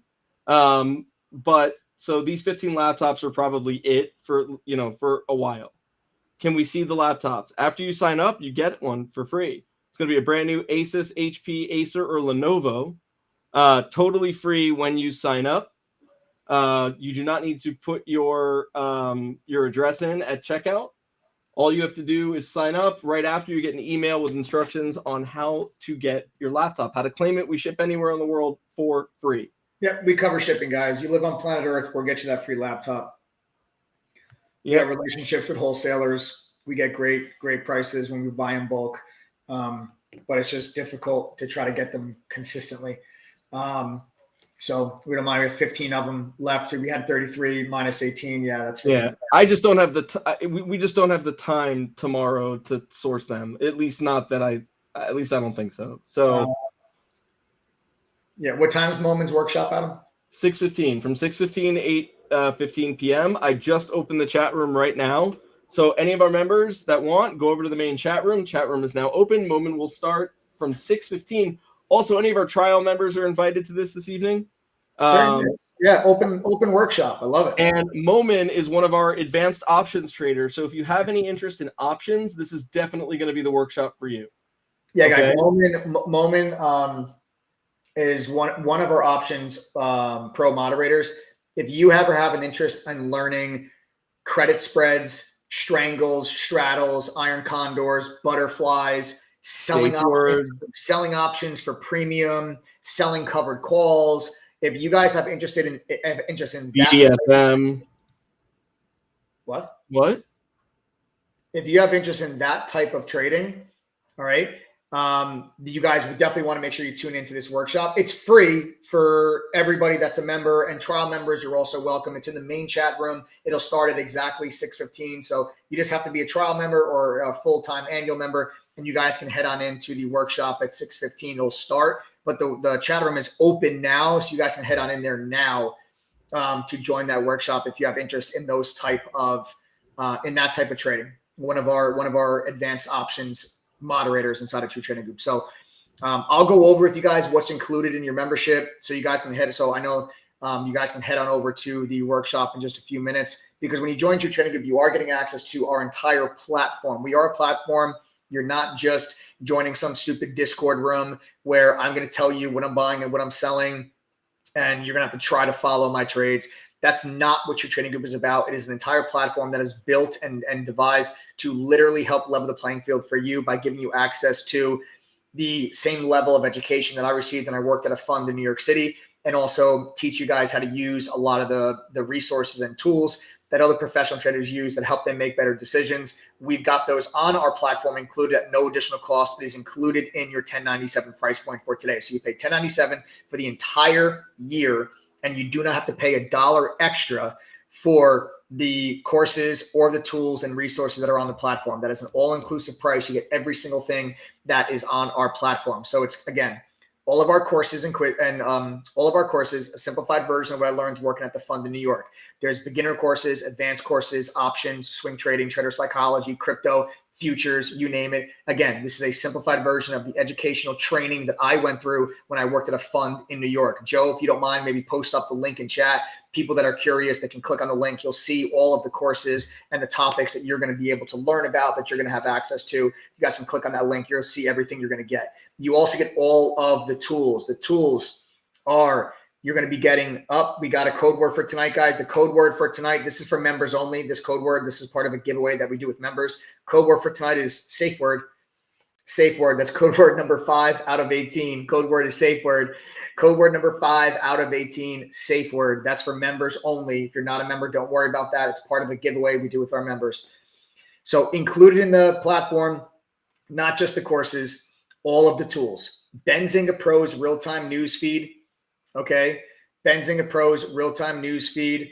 But so these 15 laptops are probably it for, for a while. Can we see the laptops? After you sign up, you get one for free. It's going to be a brand new Asus, HP, Acer, or Lenovo. Totally free when you sign up. You do not need to put your address in at checkout. All you have to do is sign up. Right after, you get an email with instructions on how to get your laptop, how to claim it. We ship anywhere in the world for free. Yep, we cover shipping, guys. You live on planet Earth, we'll get you that free laptop. We have relationships with wholesalers. We get great prices when we buy in bulk, but it's just difficult to try to get them consistently. So we don't mind. We have 15 of them left. So we had 33 minus 18. Yeah, that's 15. Yeah. I just don't have we just don't have the time tomorrow to source them. At least I don't think so. So yeah. What time is Momin's workshop, Adam? 6:15, from 6:15 to 8:15 p.m. I just opened the chat room right now. So any of our members that want, go over to the main chat room. Chat room is now open. Momin will start from 6:15. Also, any of our trial members are invited to this evening. Yeah, open workshop. I love it. And Momin is one of our advanced options traders. So if you have any interest in options, this is definitely going to be the workshop for you. Yeah, guys. Momin is one of our options pro moderators. If you ever have an interest in learning credit spreads, strangles, straddles, iron condors, butterflies, selling options for premium, selling covered calls. If you guys have interest in BDSM, what? If you have interest in that type of trading, all right, you guys would definitely want to make sure you tune into this workshop. It's free for everybody that's a member, and trial members, you're also welcome. It's in the main chat room. It'll start at exactly 6:15. So you just have to be a trial member or a full-time annual member, and you guys can head on into the workshop at 6:15. It'll start, but the chat room is open now, so you guys can head on in there now to join that workshop if you have interest in those type of in that type of trading. One of our advanced options moderators inside of True Trading Group. So I'll go over with you guys what's included in your membership, so you guys can head. So I know you guys can head on over to the workshop in just a few minutes, because when you join True Trading Group, you are getting access to our entire platform. We are a platform. You're not just joining some stupid Discord room where I'm going to tell you what I'm buying and what I'm selling, and you're going to have to try to follow my trades. That's not what your trading group is about. It is an entire platform that is built and devised to literally help level the playing field for you by giving you access to the same level of education that I received when I worked at a fund in New York City, and also teach you guys how to use a lot of the resources and tools that other professional traders use that help them make better decisions. We've got those on our platform included at no additional cost. It is included in your 1097 price point for today. So you pay 1097 for the entire year, and you do not have to pay $1 extra for the courses or the tools and resources that are on the platform. That is an all-inclusive price. You get every single thing that is on our platform. So it's, again, all of our courses all of our courses, a simplified version of what I learned working at the fund in New York. There's beginner courses, advanced courses, options, swing trading, trader psychology, crypto, futures, you name it. Again, this is a simplified version of the educational training that I went through when I worked at a fund in New York. Joe, if you don't mind, maybe post up the link in chat. People that are curious, they can click on the link. You'll see all of the courses and the topics that you're going to be able to learn about, that you're going to have access to. You guys can click on that link. You'll see everything you're going to get. You also get all of the tools. The tools are, you're going to be getting up. We got a code word for tonight, guys. The code word for tonight, this is for members only. This code word, this is part of a giveaway that we do with members. Code word for tonight is safe word. Safe word. That's code word number 5 out of 18. Code word is safe word. Code word number 5 out of 18, safe word. That's for members only. If you're not a member, don't worry about that. It's part of a giveaway we do with our members. So included in the platform, not just the courses, all of the tools. Benzinga Pro's real-time news feed. Okay. Benzinga Pro's real-time news feed.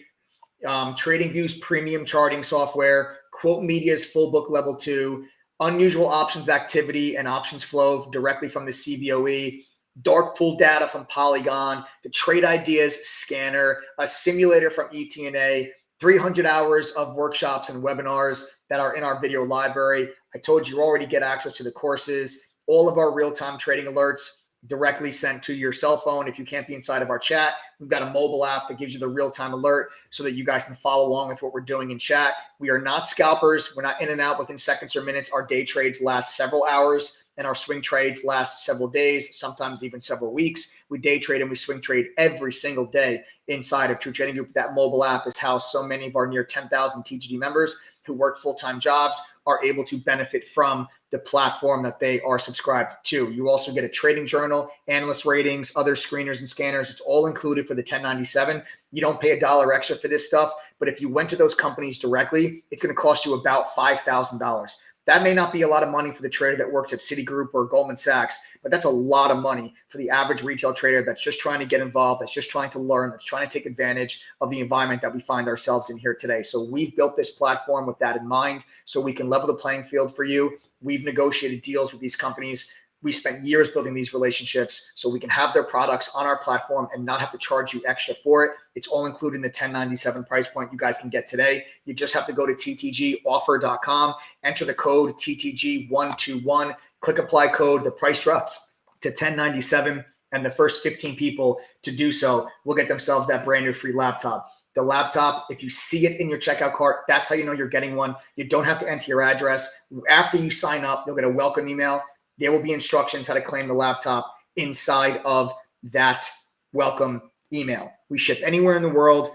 TradingView's premium charting software. Quote Media's full book level 2. Unusual options activity and options flow directly from the CBOE. Dark pool data from Polygon, the Trade Ideas scanner, a simulator from ETNA, 300 hours of workshops and webinars that are in our video library. I told you already get access to the courses, all of our real-time trading alerts, directly sent to your cell phone. If you can't be inside of our chat, we've got a mobile app that gives you the real-time alert so that you guys can follow along with what we're doing in chat. We are not scalpers. We're not in and out within seconds or minutes. Our day trades last several hours and our swing trades last several days, sometimes even several weeks. We day trade and we swing trade every single day inside of True Trading Group. That mobile app is how so many of our near 10,000 TGD members who work full-time jobs are able to benefit from the platform that they are subscribed to. You also get a trading journal, analyst ratings, other screeners and scanners. It's all included for the 1097. You don't pay $1 extra for this stuff, but if you went to those companies directly, it's going to cost you about $5,000. That may not be a lot of money for the trader that works at Citigroup or Goldman Sachs, but that's a lot of money for the average retail trader that's just trying to get involved, that's just trying to learn, that's trying to take advantage of the environment that we find ourselves in here today. So we've built this platform with that in mind so we can level the playing field for you. We've negotiated deals with these companies. We spent years building these relationships so we can have their products on our platform and not have to charge you extra for it. It's all included in the 1097 price point you guys can get today. You just have to go to ttgoffer.com, enter the code TTG121, click apply code. The price drops to 1097, and the first 15 people to do so will get themselves that brand new free laptop. The laptop, if you see it in your checkout cart, that's how you know you're getting one. You don't have to enter your address. After you sign up, you'll get a welcome email. There will be instructions how to claim the laptop inside of that welcome email. We ship anywhere in the world.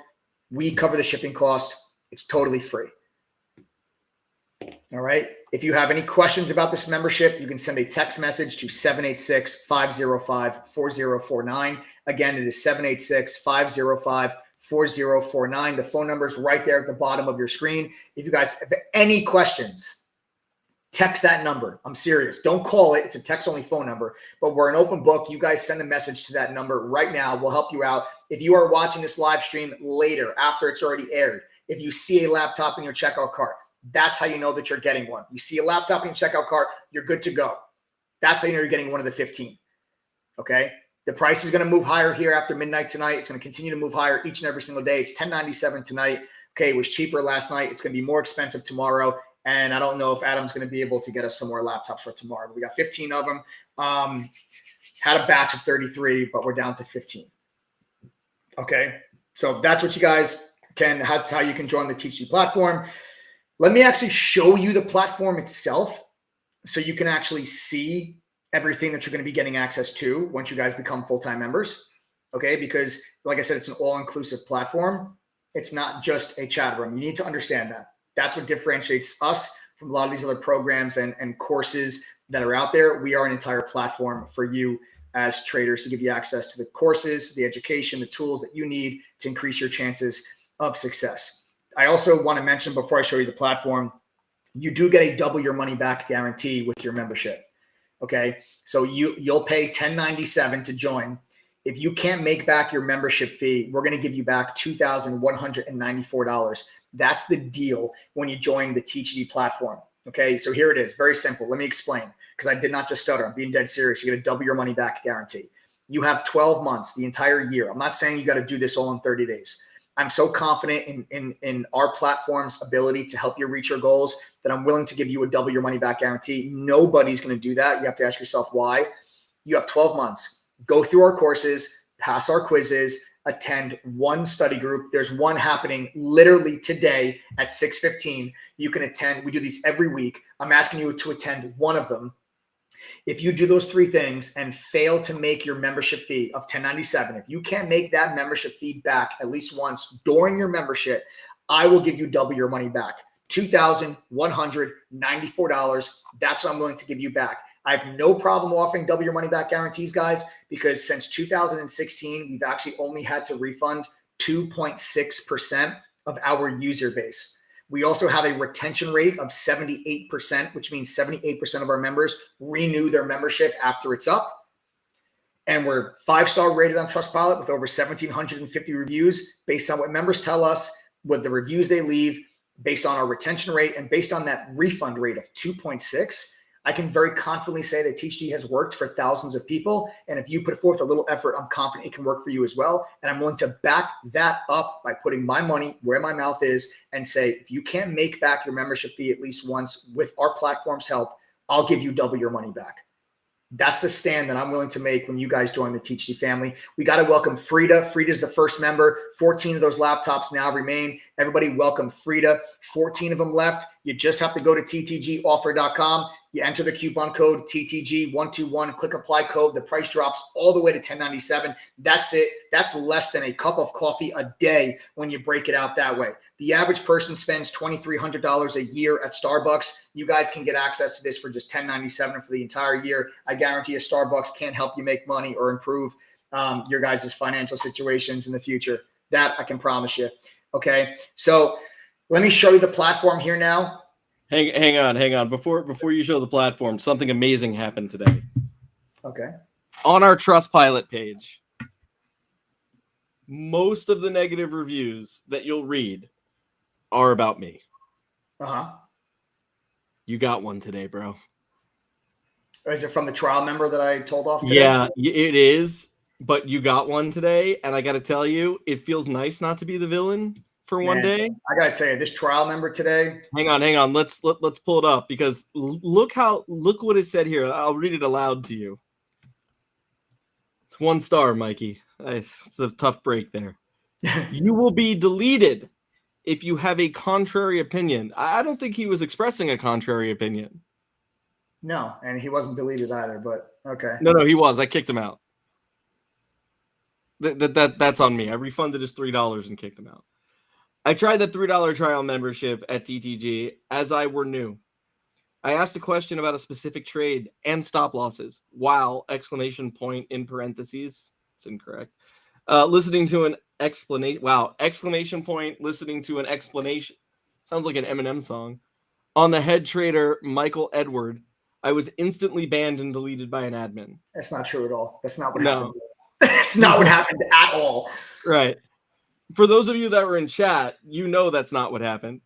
We cover the shipping cost. It's totally free. All right. If you have any questions about this membership, you can send a text message to 786-505-4049. Again, it is 786-505-4049. The phone number is right there at the bottom of your screen. If you guys have any questions, text that number. I'm serious. Don't call it. It's a text-only phone number, but we're an open book. You guys send a message to that number right now. We'll help you out. If you are watching this live stream later, after it's already aired, if you see a laptop in your checkout cart, that's how you know that you're getting one. You see a laptop in your checkout cart, you're good to go. That's how you know you're getting one of the 15. Okay? The price is going to move higher here after midnight tonight. It's going to continue to move higher each and every single day. It's $10.97 tonight. Okay, it was cheaper last night. It's going to be more expensive tomorrow. And I don't know if Adam's going to be able to get us some more laptops for tomorrow. But we got 15 of them. Had a batch of 33, but we're down to 15. Okay, so that's what you guys can. That's how you can join the TG platform. Let me actually show you the platform itself so you can actually see everything that you're going to be getting access to once you guys become full-time members. Okay, because like I said, it's an all-inclusive platform. It's not just a chat room. You need to understand that. That's what differentiates us from a lot of these other programs and courses that are out there. We are an entire platform for you as traders to give you access to the courses, the education, the tools that you need to increase your chances of success. I also want to mention before I show you the platform, you do get a double your money back guarantee with your membership. Okay, so you'll pay $10.97 to join. If you can't make back your membership fee, we're going to give you back $2,194. That's the deal when you join the TGD platform. Okay, so here it is. Very simple. Let me explain because I did not just stutter. I'm being dead serious. You get a double your money back guarantee. You have 12 months, the entire year. I'm not saying you got to do this all in 30 days. I'm so confident in our platform's ability to help you reach your goals that I'm willing to give you a double your money back guarantee. Nobody's going to do that. You have to ask yourself why. You have 12 months. Go through our courses, pass our quizzes, attend one study group. There's one happening literally today at 6:15. You can attend. We do these every week. I'm asking you to attend one of them. If you do those three things and fail to make your membership fee of $10.97, if you can't make that membership fee back at least once during your membership, I will give you double your money back. $2,194. That's what I'm willing to give you back. I have no problem offering double your money back guarantees, guys, because since 2016, we've actually only had to refund 2.6% of our user base. We also have a retention rate of 78%, which means 78% of our members renew their membership after it's up. And we're 5-star rated on Trustpilot with over 1,750 reviews based on what members tell us, what the reviews they leave, based on our retention rate, and based on that refund rate of 2.6. I can very confidently say that TGD has worked for thousands of people. And if you put forth a little effort, I'm confident it can work for you as well. And I'm willing to back that up by putting my money where my mouth is and say, if you can't make back your membership fee at least once with our platform's help, I'll give you double your money back. That's the stand that I'm willing to make when you guys join the TTG family. We got to welcome Frida. Frida's the first member. 14 of those laptops now remain. Everybody welcome Frida. 14 of them left. You just have to go to ttgoffer.com. You enter the coupon code TTG121, click apply code. The price drops all the way to $10.97. That's it. That's less than a cup of coffee a day when you break it out that way. The average person spends $2,300 a year at Starbucks. You guys can get access to this for just $10.97 for the entire year. I guarantee you Starbucks can't help you make money or improve your guys' financial situations in the future. That I can promise you. Okay, so let me show you the platform here now. Hang on. Before you show the platform, something amazing happened today. Okay. On our Trustpilot page, most of the negative reviews that you'll read are about me. Uh-huh. You got one today, bro. Is it from the trial member that I told off today? Yeah, it is. But you got one today, and I got to tell you, it feels nice not to be the villain for one day. I got to tell you, this trial member today. Hang on. Let's pull it up because look what it said here. I'll read it aloud to you. It's 1 star, Mikey. It's a tough break there. You will be deleted if you have a contrary opinion. I don't think he was expressing a contrary opinion. No, and he wasn't deleted either, but okay. No, he was. I kicked him out. That's on me. I refunded his $3 and kicked him out. I tried the $3 trial membership at TTG as I were new. I asked a question about a specific trade and stop losses. Wow! Exclamation point in parentheses. It's incorrect. Listening to an explanation. Wow! Exclamation point. Listening to an explanation. Sounds like an Eminem song. On the head trader Michael Edward, I was instantly banned and deleted by an admin. That's not true at all. That's not what happened. That's not what happened at all. Right. For those of you that were in chat, you know that's not what happened.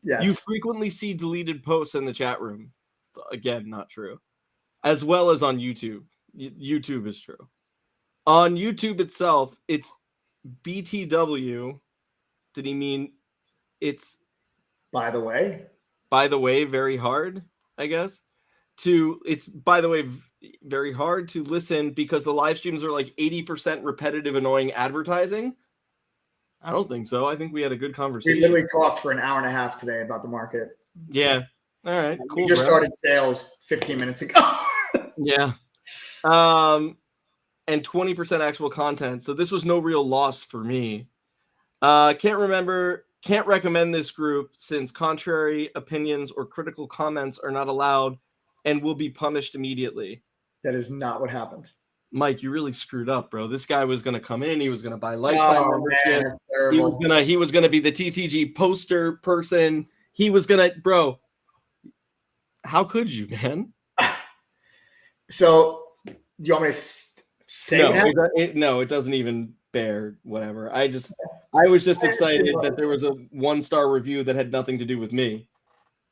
Yes. You frequently see deleted posts in the chat room. Again, not true. As well as on YouTube. YouTube is true. On YouTube itself, it's BTW. Did he mean it's... By the way, very hard, I guess. It's, by the way, very hard to listen because the live streams are like 80% repetitive, annoying advertising. I don't think so. I think we had a good conversation. we literally talked for an hour and a half today about the market. Yeah. All right. Cool. We just started sales 15 minutes ago. Yeah. And 20% actual content. So this was no real loss for me. Can't recommend this group since contrary opinions or critical comments are not allowed and will be punished immediately. That is not what happened. Mike, you really screwed up, bro. This guy was going to come in. He was going to buy lifetime membership. He was going to be the TTG poster person. He was going to, bro. How could you, man? So, do you want me to say what happened? No, it doesn't even bear whatever. I was just excited that there was a 1-star review that had nothing to do with me.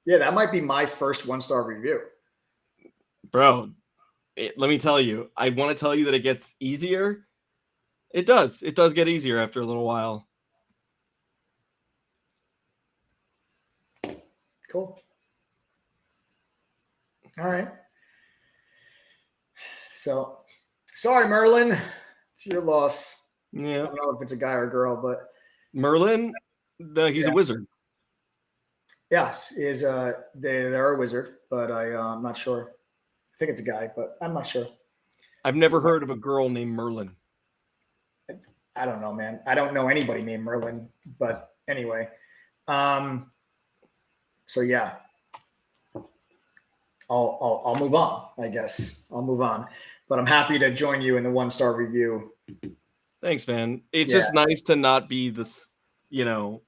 Yeah, that might be my first 1-star review. Bro, let me tell you, I want to tell you that it gets easier. It does. It does get easier after a little while. Cool. All right. So, sorry, Merlin. It's your loss. Yeah. I don't know if it's a guy or a girl, but Merlin, he's a wizard. Yes, they're a wizard, but I'm not sure. I think it's a guy, but I'm not sure. I've never heard of a girl named Merlin. I don't know, man. I don't know anybody named Merlin, but anyway. So yeah, I'll move on. I guess I'll move on, but I'm happy to join you in the 1-star review. Thanks, man. It's just nice to not be this, Yeah,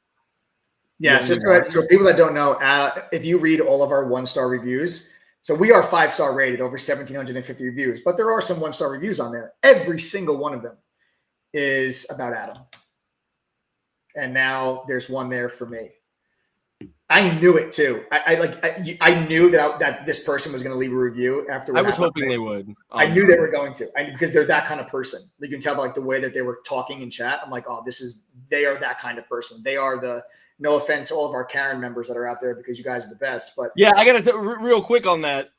just so people that don't know, if you read all of our 1-star reviews, so we are 5-star rated, over 1,750 reviews, but there are some 1-star reviews on there. Every single one of them is about Adam. And now there's one there for me. I knew it too. I knew that this person was going to leave a review after. I was hoping they would. Honestly. I knew they were going to, because they're that kind of person. You can tell by the way that they were talking in chat. I'm like, oh, they are that kind of person. They are no offense to all of our Karen members that are out there because you guys are the best. But yeah, I got to real quick on that.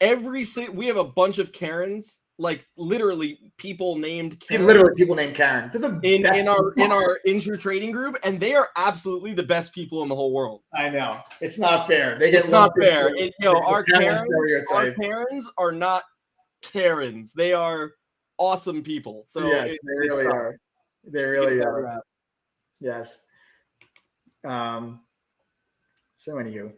We have a bunch of Karens, like literally people named Karen. Literally people named Karen. In our intro trading group, and they are absolutely the best people in the whole world. I know. It's not fair. It's not fair. Our stereotype. Karens are not Karens. They are awesome people. So yes, they really are. They really are. Yes. So anywho,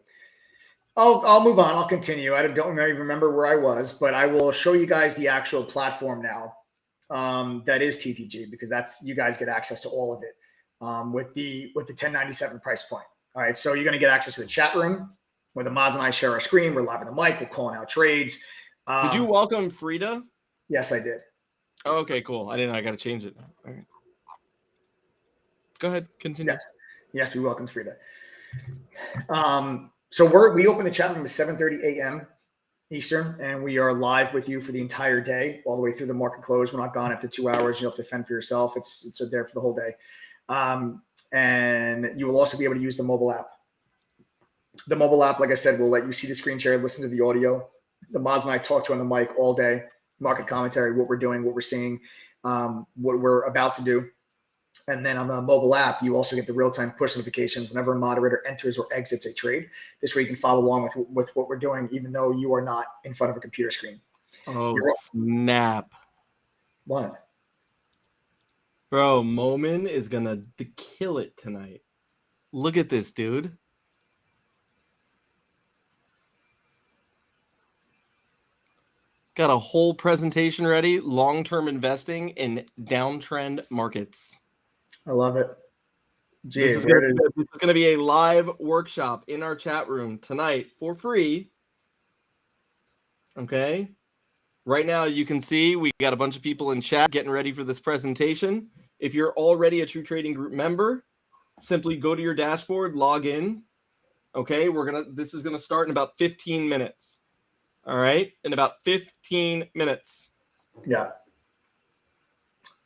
I'll move on. I'll continue. I don't remember where I was, but I will show you guys the actual platform now. That is TTG, because you guys get access to all of it with the 1097 price point. All right, so you're going to get access to the chat room where the mods and I share our screen. We're live on the mic. We're calling out trades. Did you welcome Frida? Yes, I did. Oh, okay, cool. I didn't know. I got to change it. All right. Go ahead. Continue. Yes, we welcome Frida. So we open the chat room at 7:30 a.m. Eastern, and we are live with you for the entire day, all the way through the market close. We're not gone after 2 hours. You'll have to fend for yourself. It's there for the whole day. And you will also be able to use the mobile app. The mobile app, like I said, will let you see the screen share, listen to the audio. The mods and I talk to on the mic all day, market commentary, what we're doing, what we're seeing, what we're about to do. And then on the mobile app, you also get the real-time push notifications whenever a moderator enters or exits a trade. This way you can follow along with what we're doing, even though you are not in front of a computer screen. Oh, snap. What? Bro, Momin is going to kill it tonight. Look at this, dude. Got a whole presentation ready. Long-term investing in downtrend markets. I love it. This is going to be a live workshop in our chat room tonight for free. Okay. Right now, you can see we got a bunch of people in chat getting ready for this presentation. If you're already a True Trading Group member, simply go to your dashboard, log in. Okay. This is going to start in about 15 minutes. All right. In about 15 minutes. Yeah.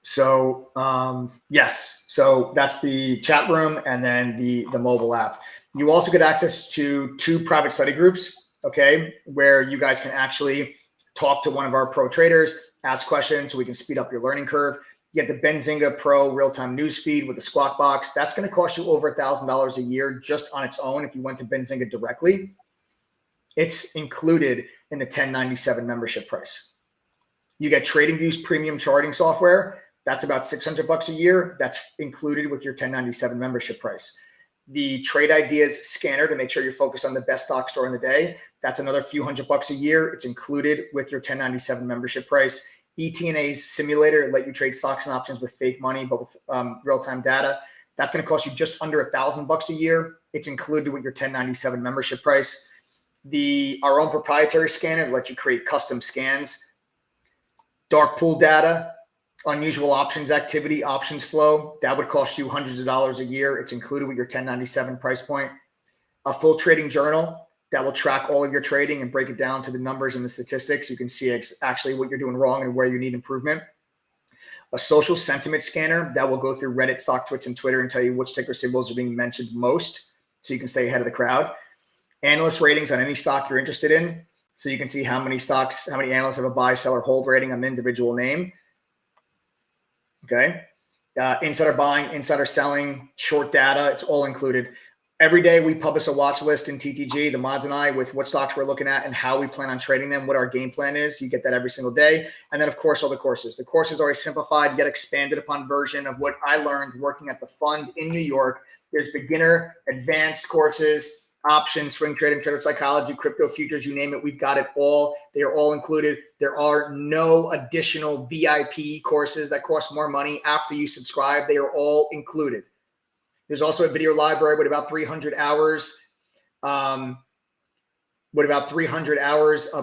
So, yes. So that's the chat room and then the mobile app. You also get access to 2 private study groups, okay, where you guys can actually talk to one of our pro traders, ask questions so we can speed up your learning curve. You get the Benzinga Pro real-time news feed with the Squawk Box. That's going to cost you over $1,000 a year just on its own if you went to Benzinga directly. It's included in the 1097 membership price. You get TradingView's premium charting software. That's about $600 a year. That's included with your 1097 membership price. The Trade Ideas scanner to make sure you're focused on the best stock store in the day. That's another few $100 a year. It's included with your 1097 membership price. ETNA's simulator let you trade stocks and options with fake money, but with real-time data. That's going to cost you just under $1,000 a year. It's included with your 1097 membership price. Our own proprietary scanner lets you create custom scans. Dark pool data. Unusual options activity, options flow, that would cost you hundreds of dollars a year. It's included with your 1097 price point. A full trading journal that will track all of your trading and break it down to the numbers and the statistics. You can see actually what you're doing wrong and where you need improvement. A social sentiment scanner that will go through Reddit, Stock Twits, and Twitter and tell you which ticker symbols are being mentioned most so you can stay ahead of the crowd. Analyst ratings on any stock you're interested in so you can see how many analysts have a buy, sell, or hold rating on an individual name. Okay. Insider buying, insider selling, short data, it's all included. Every day we publish a watch list in TTG, the mods and I, with what stocks we're looking at and how we plan on trading them, what our game plan is. You get that every single day. And then, of course, all the courses. The courses are a simplified yet expanded upon version of what I learned working at the fund in New York. There's beginner, advanced courses, options, swing trading, trader psychology, crypto futures, you name it. We've got it all. They are all included. There are no additional VIP courses that cost more money after you subscribe. They are all included. There's also a video library with about 300 hours. Of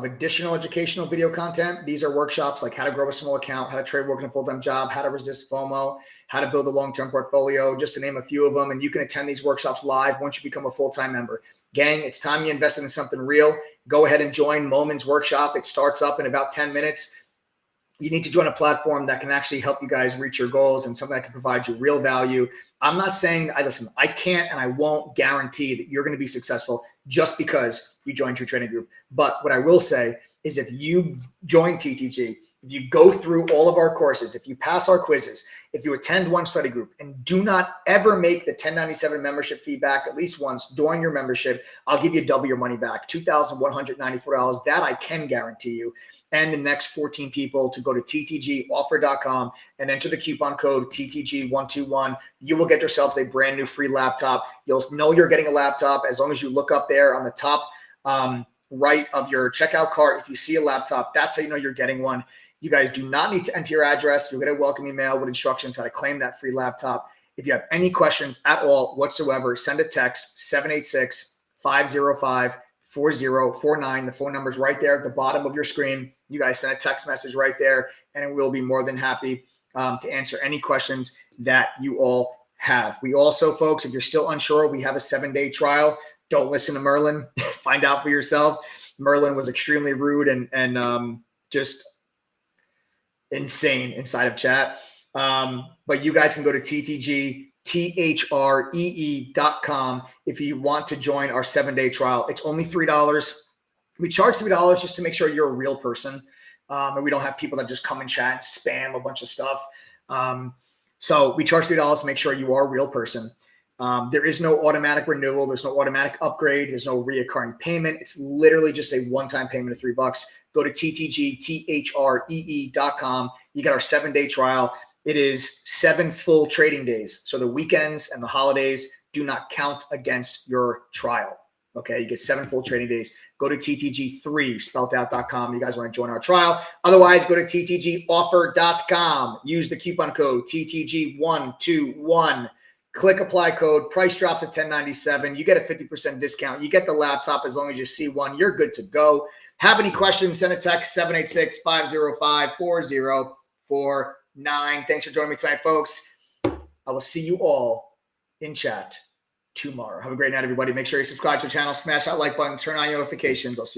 additional educational video content. These are workshops like how to grow a small account, how to trade working a full-time job, how to resist FOMO, how to build a long-term portfolio, just to name a few of them. And you can attend these workshops live once you become a full-time member. Gang, it's time you invested in something real. Go ahead and join Momin's workshop. It starts up in about 10 minutes. You need to join a platform that can actually help you guys reach your goals and something that can provide you real value. I'm not saying, I can't and I won't guarantee that you're going to be successful just because you join True Trading Group. But what I will say is if you join TTG, if you go through all of our courses, if you pass our quizzes, if you attend one study group, and do not ever make the 1097 membership fee back at least once during your membership, I'll give you double your money back, $2,194. That I can guarantee you. And the next 14 people to go to ttgoffer.com and enter the coupon code TTG121. You will get yourselves a brand new free laptop. You'll know you're getting a laptop as long as you look up there on the top right of your checkout cart. If you see a laptop, that's how you know you're getting one. You guys do not need to enter your address. You'll get a welcome email with instructions how to claim that free laptop. If you have any questions at all whatsoever, send a text 786-505-4049. The phone number is right there at the bottom of your screen. You guys send a text message right there, and we'll be more than happy to answer any questions that you all have. We also, folks, if you're still unsure, we have a 7-day trial. Don't listen to Merlin. Find out for yourself. Merlin was extremely rude and just insane inside of chat. But you guys can go to ttgthree.com if you want to join our 7-day trial. It's only $3. We charge $3 just to make sure you're a real person. And we don't have people that just come and chat and spam a bunch of stuff. So we charge $3 to make sure you are a real person. There is no automatic renewal. There's no automatic upgrade. There's no reoccurring payment. It's literally just a one-time payment of $3. Go to ttgthree.com. You get our 7-day trial. It is 7 full trading days. So the weekends and the holidays do not count against your trial. Okay, you get 7 full trading days. Go to ttg3 spelled out.com. You guys want to join our trial. Otherwise, go to ttgoffer.com. Use the coupon code TTG121. Click apply code. Price drops at $10.97. You get a 50% discount. You get the laptop as long as you see one. You're good to go. Have any questions? Send a text 786-505-4049. Thanks for joining me tonight, folks. I will see you all in chat tomorrow. Have a great night, everybody. Make sure you subscribe to the channel, smash that like button, turn on your notifications. I'll see you.